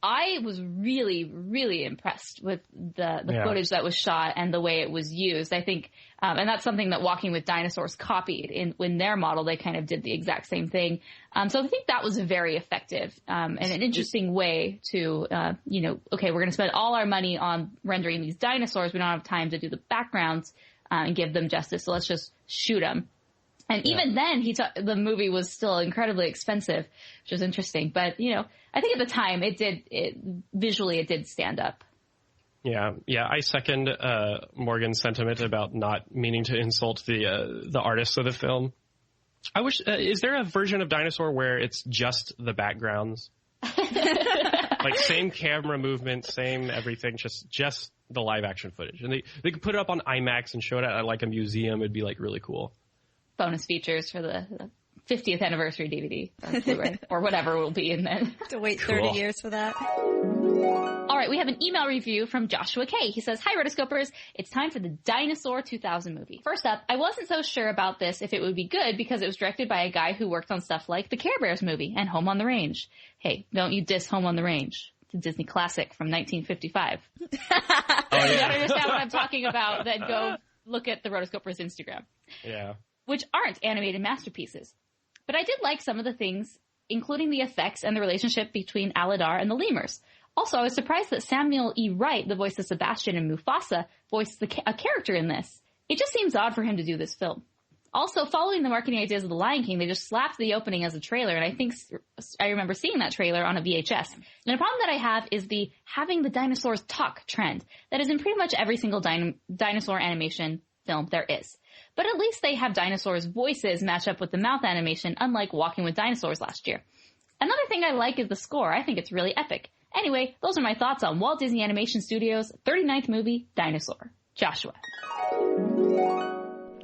I was really, really impressed with the footage that was shot and the way it was used. I think, and that's something that Walking with Dinosaurs copied in their model. They kind of did the exact same thing. So I think that was very effective, and an interesting way to, okay, we're going to spend all our money on rendering these dinosaurs. We don't have time to do the backgrounds, and give them justice. So let's just shoot them. And even then, the movie was still incredibly expensive, which was interesting. But, I think at the time visually it did stand up. Yeah. I second Morgan's sentiment about not meaning to insult the artists of the film. I wish, is there a version of Dinosaur where it's just the backgrounds? Like same camera movement, same everything, just the live action footage. And they could put it up on IMAX and show it at like a museum. It'd be like really cool. Bonus features for the 50th anniversary DVD or Blu-ray or whatever will be in then. To wait 30 years for that. All right, we have an email review from Joshua K. He says, "Hi, Rotoscopers. It's time for the Dinosaur 2000 movie. First up, I wasn't so sure about this if it would be good because it was directed by a guy who worked on stuff like the Care Bears movie and Home on the Range. Hey, don't you diss Home on the Range. It's a Disney classic from 1955. If you don't understand what I'm talking about, then go look at the Rotoscopers Instagram. Yeah. Which aren't animated masterpieces. But I did like some of the things, including the effects and the relationship between Aladar and the lemurs. Also, I was surprised that Samuel E. Wright, the voice of Sebastian and Mufasa, voiced a character in this. It just seems odd for him to do this film. Also, following the marketing ideas of The Lion King, they just slapped the opening as a trailer, and I think I remember seeing that trailer on a VHS. And the problem that I have is the having the dinosaurs talk trend that is in pretty much every single dinosaur animation film there is. But at least they have dinosaurs' voices match up with the mouth animation, unlike Walking with Dinosaurs last year. Another thing I like is the score. I think it's really epic. Anyway, those are my thoughts on Walt Disney Animation Studios' 39th movie, Dinosaur. Joshua.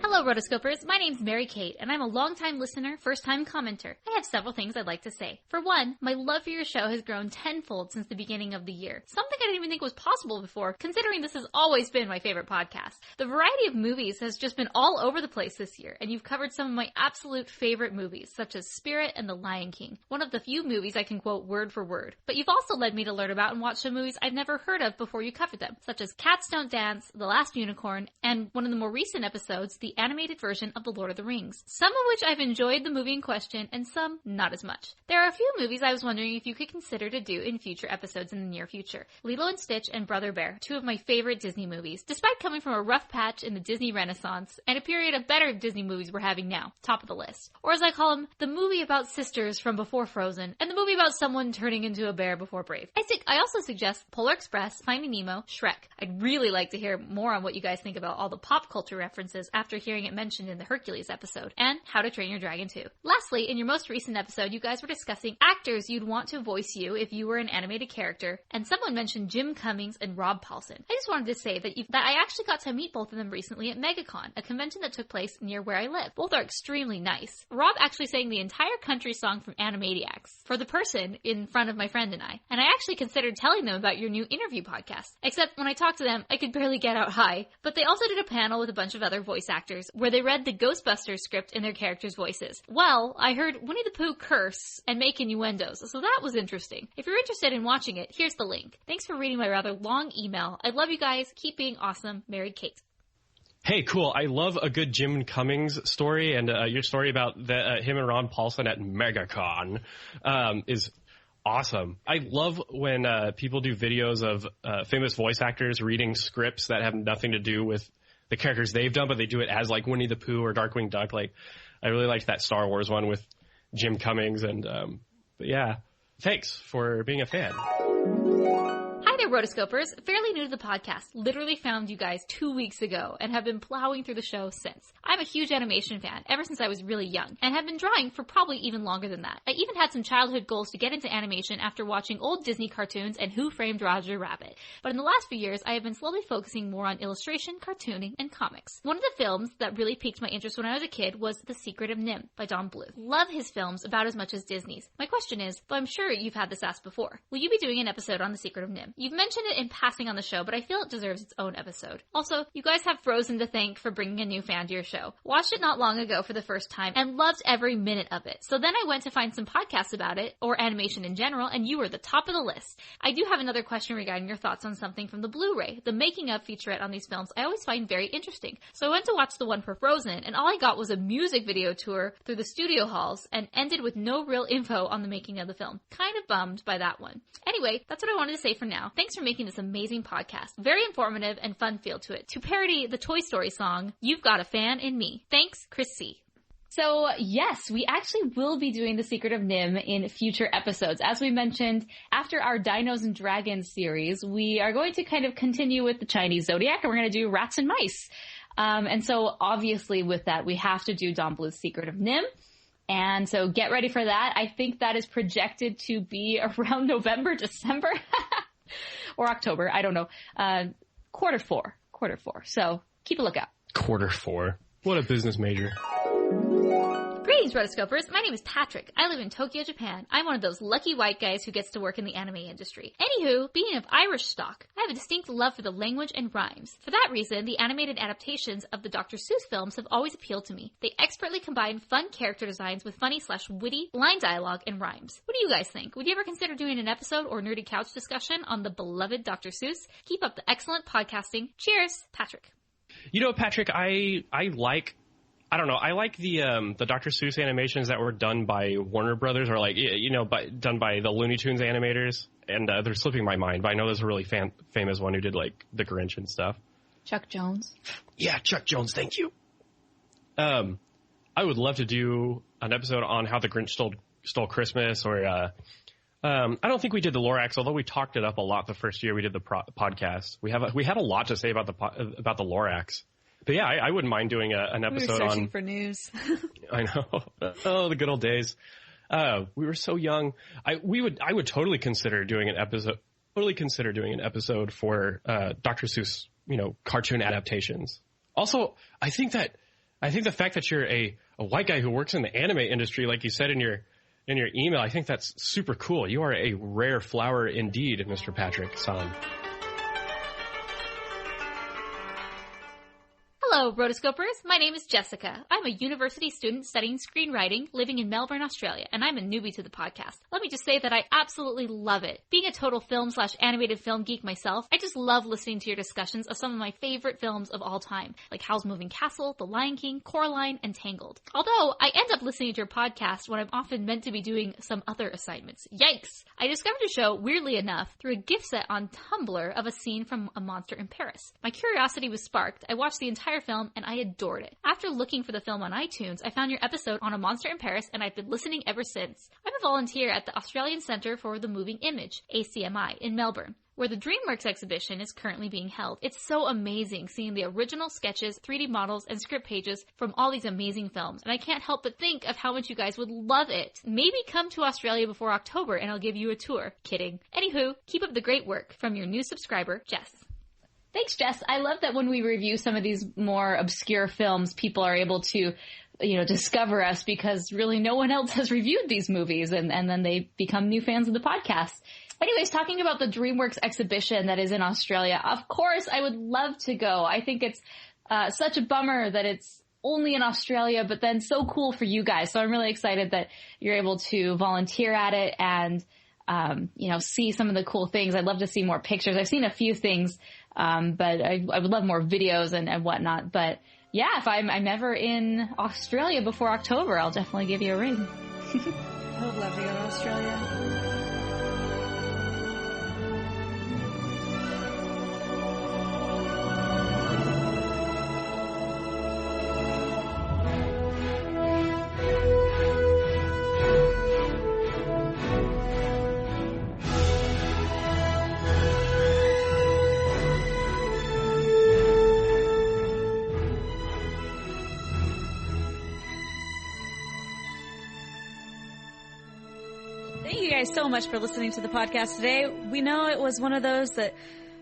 Hello, Rotoscopers. My name's Mary Kate, and I'm a longtime listener, first-time commenter. I have several things I'd like to say. For one, my love for your show has grown tenfold since the beginning of the year. Something I didn't even think was possible before, considering this has always been my favorite podcast. The variety of movies has just been all over the place this year, and you've covered some of my absolute favorite movies, such as Spirit and The Lion King, one of the few movies I can quote word for word. But you've also led me to learn about and watch some movies I've never heard of before you covered them, such as Cats Don't Dance, The Last Unicorn, and one of the more recent episodes, the animated version of The Lord of the Rings, some of which I've enjoyed the movie in question and some not as much. There are a few movies I was wondering if you could consider to do in future episodes in the near future. Lilo and Stitch and Brother Bear, two of my favorite Disney movies, despite coming from a rough patch in the Disney Renaissance and a period of better Disney movies we're having now, top of the list. Or as I call them, the movie about sisters from before Frozen and the movie about someone turning into a bear before Brave. I also suggest Polar Express, Finding Nemo, Shrek. I'd really like to hear more on what you guys think about all the pop culture references after hearing it mentioned in the Hercules episode, and How to Train Your Dragon 2. Lastly, in your most recent episode, you guys were discussing actors you'd want to voice you if you were an animated character, and someone mentioned Jim Cummings and Rob Paulsen. I just wanted to say that I actually got to meet both of them recently at MegaCon, a convention that took place near where I live. Both are extremely nice. Rob actually sang the entire country song from Animaniacs for the person in front of my friend and I actually considered telling them about your new interview podcast, except when I talked to them, I could barely get out hi. But they also did a panel with a bunch of other voice actors where they read the Ghostbusters script in their characters' voices. Well, I heard Winnie the Pooh curse and make innuendos, so that was interesting. If you're interested in watching it, here's the link. Thanks for reading my rather long email. I love you guys. Keep being awesome. Married Kate. Hey, cool. I love a good Jim Cummings story, and your story about him and Ron Paulson at MegaCon is awesome. I love when people do videos of famous voice actors reading scripts that have nothing to do with the characters they've done, but they do it as like Winnie the Pooh or Darkwing Duck. Like, I really liked that Star Wars one with Jim Cummings, and but yeah, thanks for being a fan. Hi there, Rotoscopers. Fairly new to the podcast. Literally found you guys 2 weeks ago and have been plowing through the show since. I'm a huge animation fan ever since I was really young and have been drawing for probably even longer than that. I even had some childhood goals to get into animation after watching old Disney cartoons and Who Framed Roger Rabbit. But in the last few years, I have been slowly focusing more on illustration, cartooning, and comics. One of the films that really piqued my interest when I was a kid was The Secret of NIMH by Don Bluth. Love his films about as much as Disney's. My question is, though I'm sure you've had this asked before, will you be doing an episode on The Secret of NIMH? You've mentioned it in passing on the show, but I feel it deserves its own episode. Also, you guys have Frozen to thank for bringing a new fan to your show. Watched it not long ago for the first time and loved every minute of it. So then I went to find some podcasts about it, or animation in general, and you were the top of the list. I do have another question regarding your thoughts on something from the Blu-ray. The making of featurette on these films I always find very interesting. So I went to watch the one for Frozen, and all I got was a music video tour through the studio halls and ended with no real info on the making of the film. Kind of bummed by that one. Anyway, that's what I wanted to say for now. Thanks for making this amazing podcast. Very informative and fun feel to it. To parody the Toy Story song, You've Got a Fan in Me. Thanks, Chris C. So yes, we actually will be doing The Secret of NIMH in future episodes. As we mentioned, after our Dinos and Dragons series, we are going to kind of continue with the Chinese Zodiac, and we're going to do Rats and Mice. And so obviously with that, we have to do Don Bluth's Secret of NIMH. And so get ready for that. I think that is projected to be around November, December, or October. I don't know. Q4. So keep a lookout. Q4. What a business major. Greetings, Rotoscopers. My name is Patrick. I live in Tokyo, Japan. I'm one of those lucky white guys who gets to work in the anime industry. Anywho, being of Irish stock, I have a distinct love for the language and rhymes. For that reason, the animated adaptations of the Dr. Seuss films have always appealed to me. They expertly combine fun character designs with funny/witty line dialogue and rhymes. What do you guys think? Would you ever consider doing an episode or nerdy couch discussion on the beloved Dr. Seuss? Keep up the excellent podcasting. Cheers, Patrick. You know, Patrick, I like the Dr. Seuss animations that were done by Warner Brothers, or done by the Looney Tunes animators, and they're slipping my mind, but I know there's a really famous one who did like the Grinch and stuff. Chuck Jones. Yeah, Chuck Jones, thank you. I would love to do an episode on how the Grinch stole Christmas, or I don't think we did the Lorax, although we talked it up a lot the first year we did the podcast. We had a lot to say about the Lorax. But yeah, I wouldn't mind doing an episode on... We were searching for news. I know. Oh, the good old days. We were so young. I would totally consider doing an episode. For Dr. Seuss, cartoon adaptations. Also, I think the fact that you're a white guy who works in the anime industry, like you said in your email, I think that's super cool. You are a rare flower indeed, Mr. Patrick-san. Hello, Rotoscopers. My name is Jessica. I'm a university student studying screenwriting, living in Melbourne, Australia, and I'm a newbie to the podcast. Let me just say that I absolutely love it. Being a total film/animated film geek myself, I just love listening to your discussions of some of my favorite films of all time, like Howl's Moving Castle, The Lion King, Coraline, and Tangled. Although, I end up listening to your podcast when I'm often meant to be doing some other assignments. Yikes! I discovered your show, weirdly enough, through a gift set on Tumblr of a scene from A Monster in Paris. My curiosity was sparked. I watched the entire film and I adored it. After looking for the film on iTunes, I found your episode on A Monster in Paris and I've been listening ever since. I'm a volunteer at the Australian Centre for the Moving Image, ACMI, in Melbourne, where the DreamWorks exhibition is currently being held. It's so amazing seeing the original sketches, 3D models, and script pages from all these amazing films, and I can't help but think of how much you guys would love it. Maybe come to Australia before October and I'll give you a tour. Kidding. Anywho, keep up the great work. From your new subscriber, Jess. Thanks, Jess. I love that when we review some of these more obscure films, people are able to, discover us because really no one else has reviewed these movies, and then they become new fans of the podcast. Anyways, talking about the DreamWorks exhibition that is in Australia, of course, I would love to go. I think it's such a bummer that it's only in Australia, but then so cool for you guys. So I'm really excited that you're able to volunteer at it and, see some of the cool things. I'd love to see more pictures. I've seen a few things, but I would love more videos and whatnot. But yeah, if I'm ever in Australia before October, I'll definitely give you a ring. I would love to go to Australia. So much for listening to the podcast today. We know it was one of those that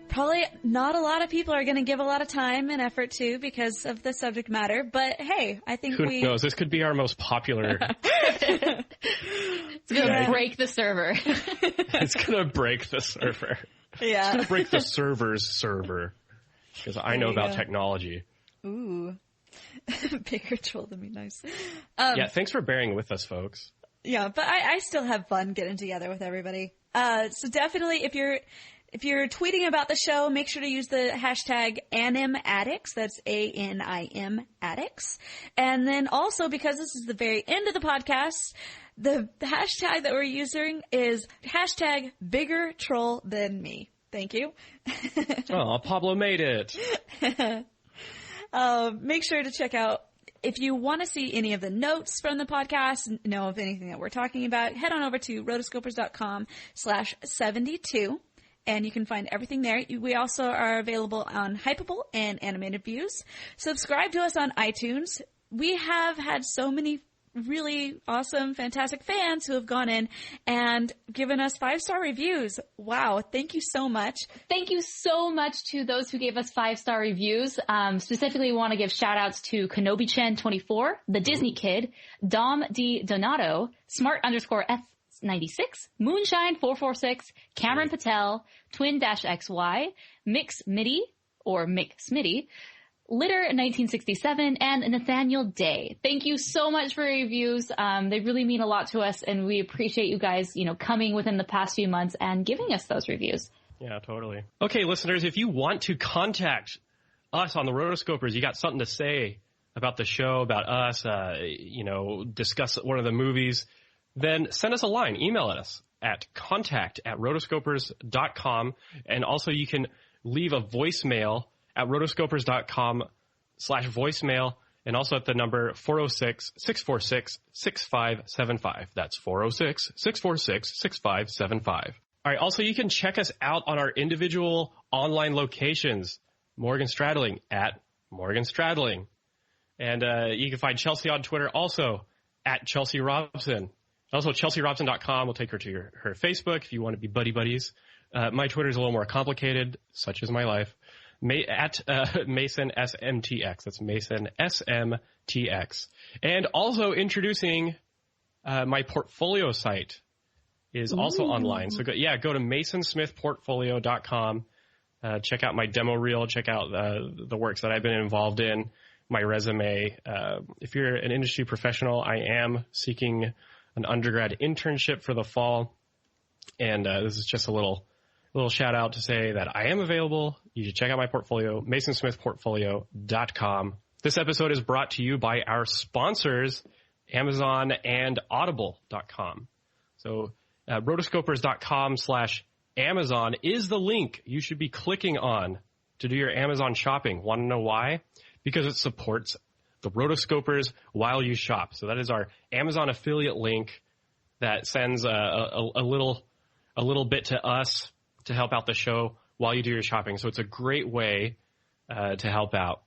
probably not a lot of people are going to give a lot of time and effort to because of the subject matter, but hey, I think who knows? This could be our most popular. It's going to break the server. It's going to break the server. Yeah. It's going to break the server's server because I know about technology. Ooh. Bigger troll than me. Nice. Yeah, thanks for bearing with us, folks. Yeah, but I still have fun getting together with everybody. So definitely, if you're tweeting about the show, make sure to use the hashtag #AnimAddicts. That's ANIM Addicts. And then also, because this is the very end of the podcast, the hashtag that we're using is hashtag bigger troll than me. Thank you. Oh, Pablo made it. Make sure to check out. If you want to see any of the notes from the podcast, know of anything that we're talking about, head on over to rotoscopers.com/72, and you can find everything there. We also are available on Hypable and Animated Views. Subscribe to us on iTunes. We have had so many really awesome, fantastic fans who have gone in and given us 5-star reviews. Wow. Thank you so much. Thank you so much to those who gave us 5-star reviews. Specifically, we want to give shout outs to Kenobi-Chen24, The Disney Kid, Dom D. Donato, Smart_F96, Moonshine446, Cameron Patel, Twin-XY, Mix Mitty, or Mick Smitty, Litter 1967, and Nathaniel Day. Thank you so much for your reviews. They really mean a lot to us, and we appreciate you guys, coming within the past few months and giving us those reviews. Yeah, totally. Okay, listeners, if you want to contact us on the Rotoscopers, you got something to say about the show, about us, discuss one of the movies, then send us a line. Email us at contact@rotoscopers.com. And also you can leave a voicemail at rotoscopers.com/voicemail, and also at the number 406-646-6575. That's 406-646-6575. All right. Also, you can check us out on our individual online locations. Morgan Stradling at Morgan Stradling. And you can find Chelsea on Twitter also at Chelsea Robson. Also, chelsearobson.com will take her to her Facebook if you want to be buddy-buddies. My Twitter is a little more complicated, such is my life. At Mason SMTX. That's Mason SMTX. And also introducing my portfolio site is also online. So go to masonsmithportfolio.com. Check out my demo reel. Check out the works that I've been involved in, my resume. If you're an industry professional, I am seeking an undergrad internship for the fall. And this is just a little shout out to say that I am available. You should check out my portfolio, masonsmithportfolio.com. This episode is brought to you by our sponsors, Amazon and audible.com. So rotoscopers.com/Amazon is the link you should be clicking on to do your Amazon shopping. Want to know why? Because it supports the Rotoscopers while you shop. So that is our Amazon affiliate link that sends a little bit to us to help out the show while you do your shopping. So it's a great way to help out.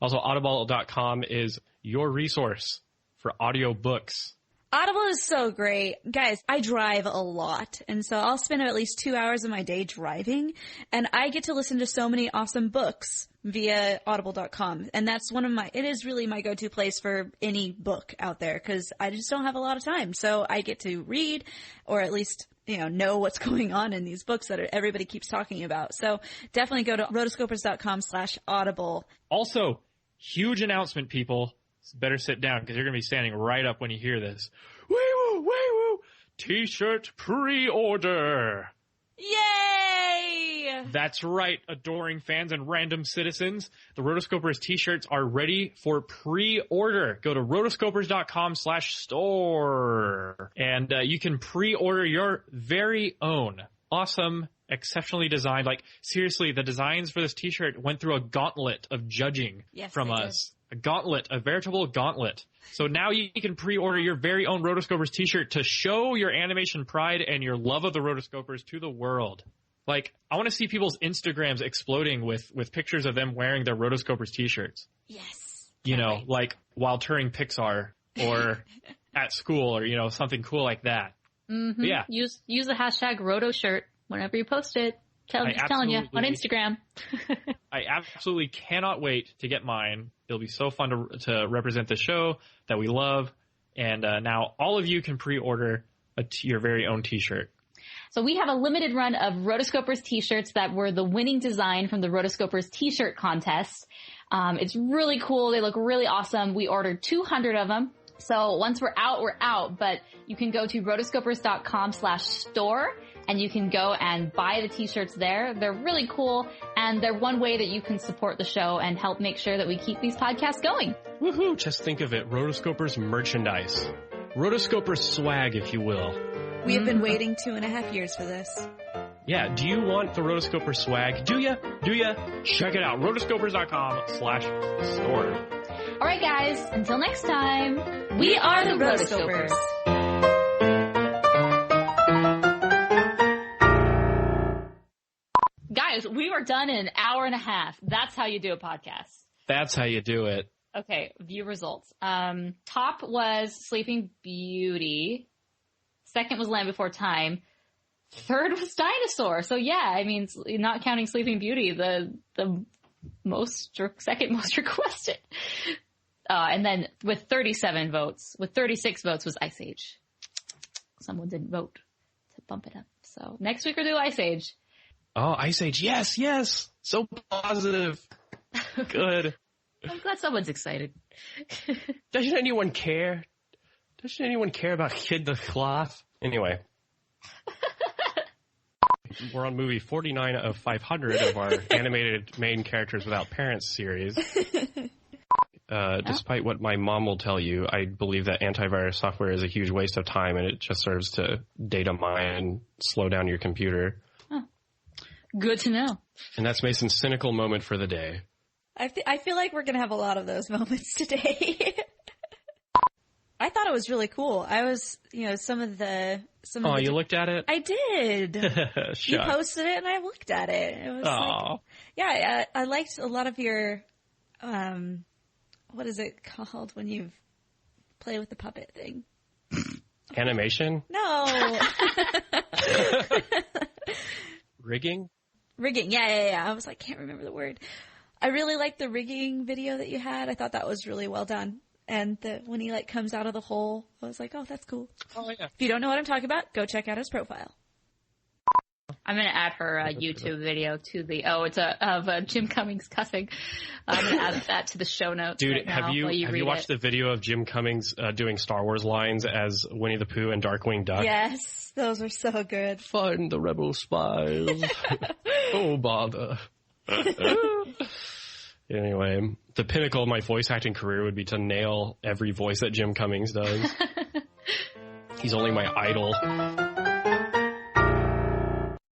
Also, audible.com is your resource for audiobooks. Audible is so great. Guys, I drive a lot, and so I'll spend at least 2 hours of my day driving, and I get to listen to so many awesome books via audible.com. And that's it is really my go-to place for any book out there, because I just don't have a lot of time. So I get to read, or at least know what's going on in these books that everybody keeps talking about. So definitely go to rotoscopers.com/audible. Also, huge announcement, people. Better sit down because you're going to be standing right up when you hear this. Wee-woo, wee-woo, T-shirt pre-order. Yay! That's right, adoring fans and random citizens. The Rotoscopers T-shirts are ready for pre-order. Go to rotoscopers.com/store. And you can pre-order your very own awesome, exceptionally designed, seriously, the designs for this T-shirt went through a gauntlet of judging from us. A gauntlet, a veritable gauntlet. So now you can pre-order your very own Rotoscopers T-shirt to show your animation pride and your love of the Rotoscopers to the world. I want to see people's Instagrams exploding with pictures of them wearing their Rotoscopers T-shirts. Yes. While touring Pixar or at school or, something cool like that. Mm-hmm. Yeah. Use the hashtag RotoShirt whenever you post it. Telling you on Instagram. I absolutely cannot wait to get mine. It'll be so fun to represent the show that we love. And now all of you can pre-order your very own T-shirt. So we have a limited run of Rotoscopers T-shirts that were the winning design from the Rotoscopers T-shirt contest. It's really cool. They look really awesome. We ordered 200 of them. So once we're out. But you can go to rotoscopers.com/store. And you can go and buy the T-shirts there. They're really cool, and they're one way that you can support the show and help make sure that we keep these podcasts going. Woohoo! Just think of it. Rotoscopers merchandise. Rotoscopers swag, if you will. We have been waiting 2.5 years for this. Yeah, do you want the Rotoscoper swag? Do ya? Check it out. Rotoscopers.com/store. All right, guys. Until next time, we are the Rotoscopers. Guys, we were done in an hour and a half. That's how you do a podcast. That's how you do it. Okay, view results. Top was Sleeping Beauty. Second was Land Before Time. Third was Dinosaur. So yeah, I mean, not counting Sleeping Beauty, the second most requested. And then with 37 votes, with 36 votes was Ice Age. Someone didn't vote to bump it up. So next week we'll do Ice Age. Oh, Ice Age. Yes. So positive. Good. I'm glad someone's excited. Doesn't anyone care? Doesn't anyone care about Kid the Cloth? Anyway. We're on movie 49 of 500 of our animated main characters without parents series. Despite what my mom will tell you, I believe that antivirus software is a huge waste of time and it just serves to data mine and slow down your computer. Oh. Good to know. And that's Mason's cynical moment for the day. I feel like we're going to have a lot of those moments today. I thought it was really cool. I was, some of the... you looked at it? I did. You posted it and I looked at it. It was I liked a lot of your, what is it called when you play with the puppet thing? Animation? No. Rigging? Rigging, yeah. I was like, can't remember the word. I really liked the rigging video that you had. I thought that was really well done. And when he comes out of the hole, I was like, oh, that's cool. Oh, yeah. If you don't know what I'm talking about, go check out his profile. I'm going to add her YouTube video to it's of Jim Cummings cussing. I'm going to add that to the show notes. Dude, right now have you watched the video of Jim Cummings doing Star Wars lines as Winnie the Pooh and Darkwing Duck? Yes, those are so good. Find the rebel spies. Oh, bother. Anyway, the pinnacle of my voice acting career would be to nail every voice that Jim Cummings does. He's only my idol.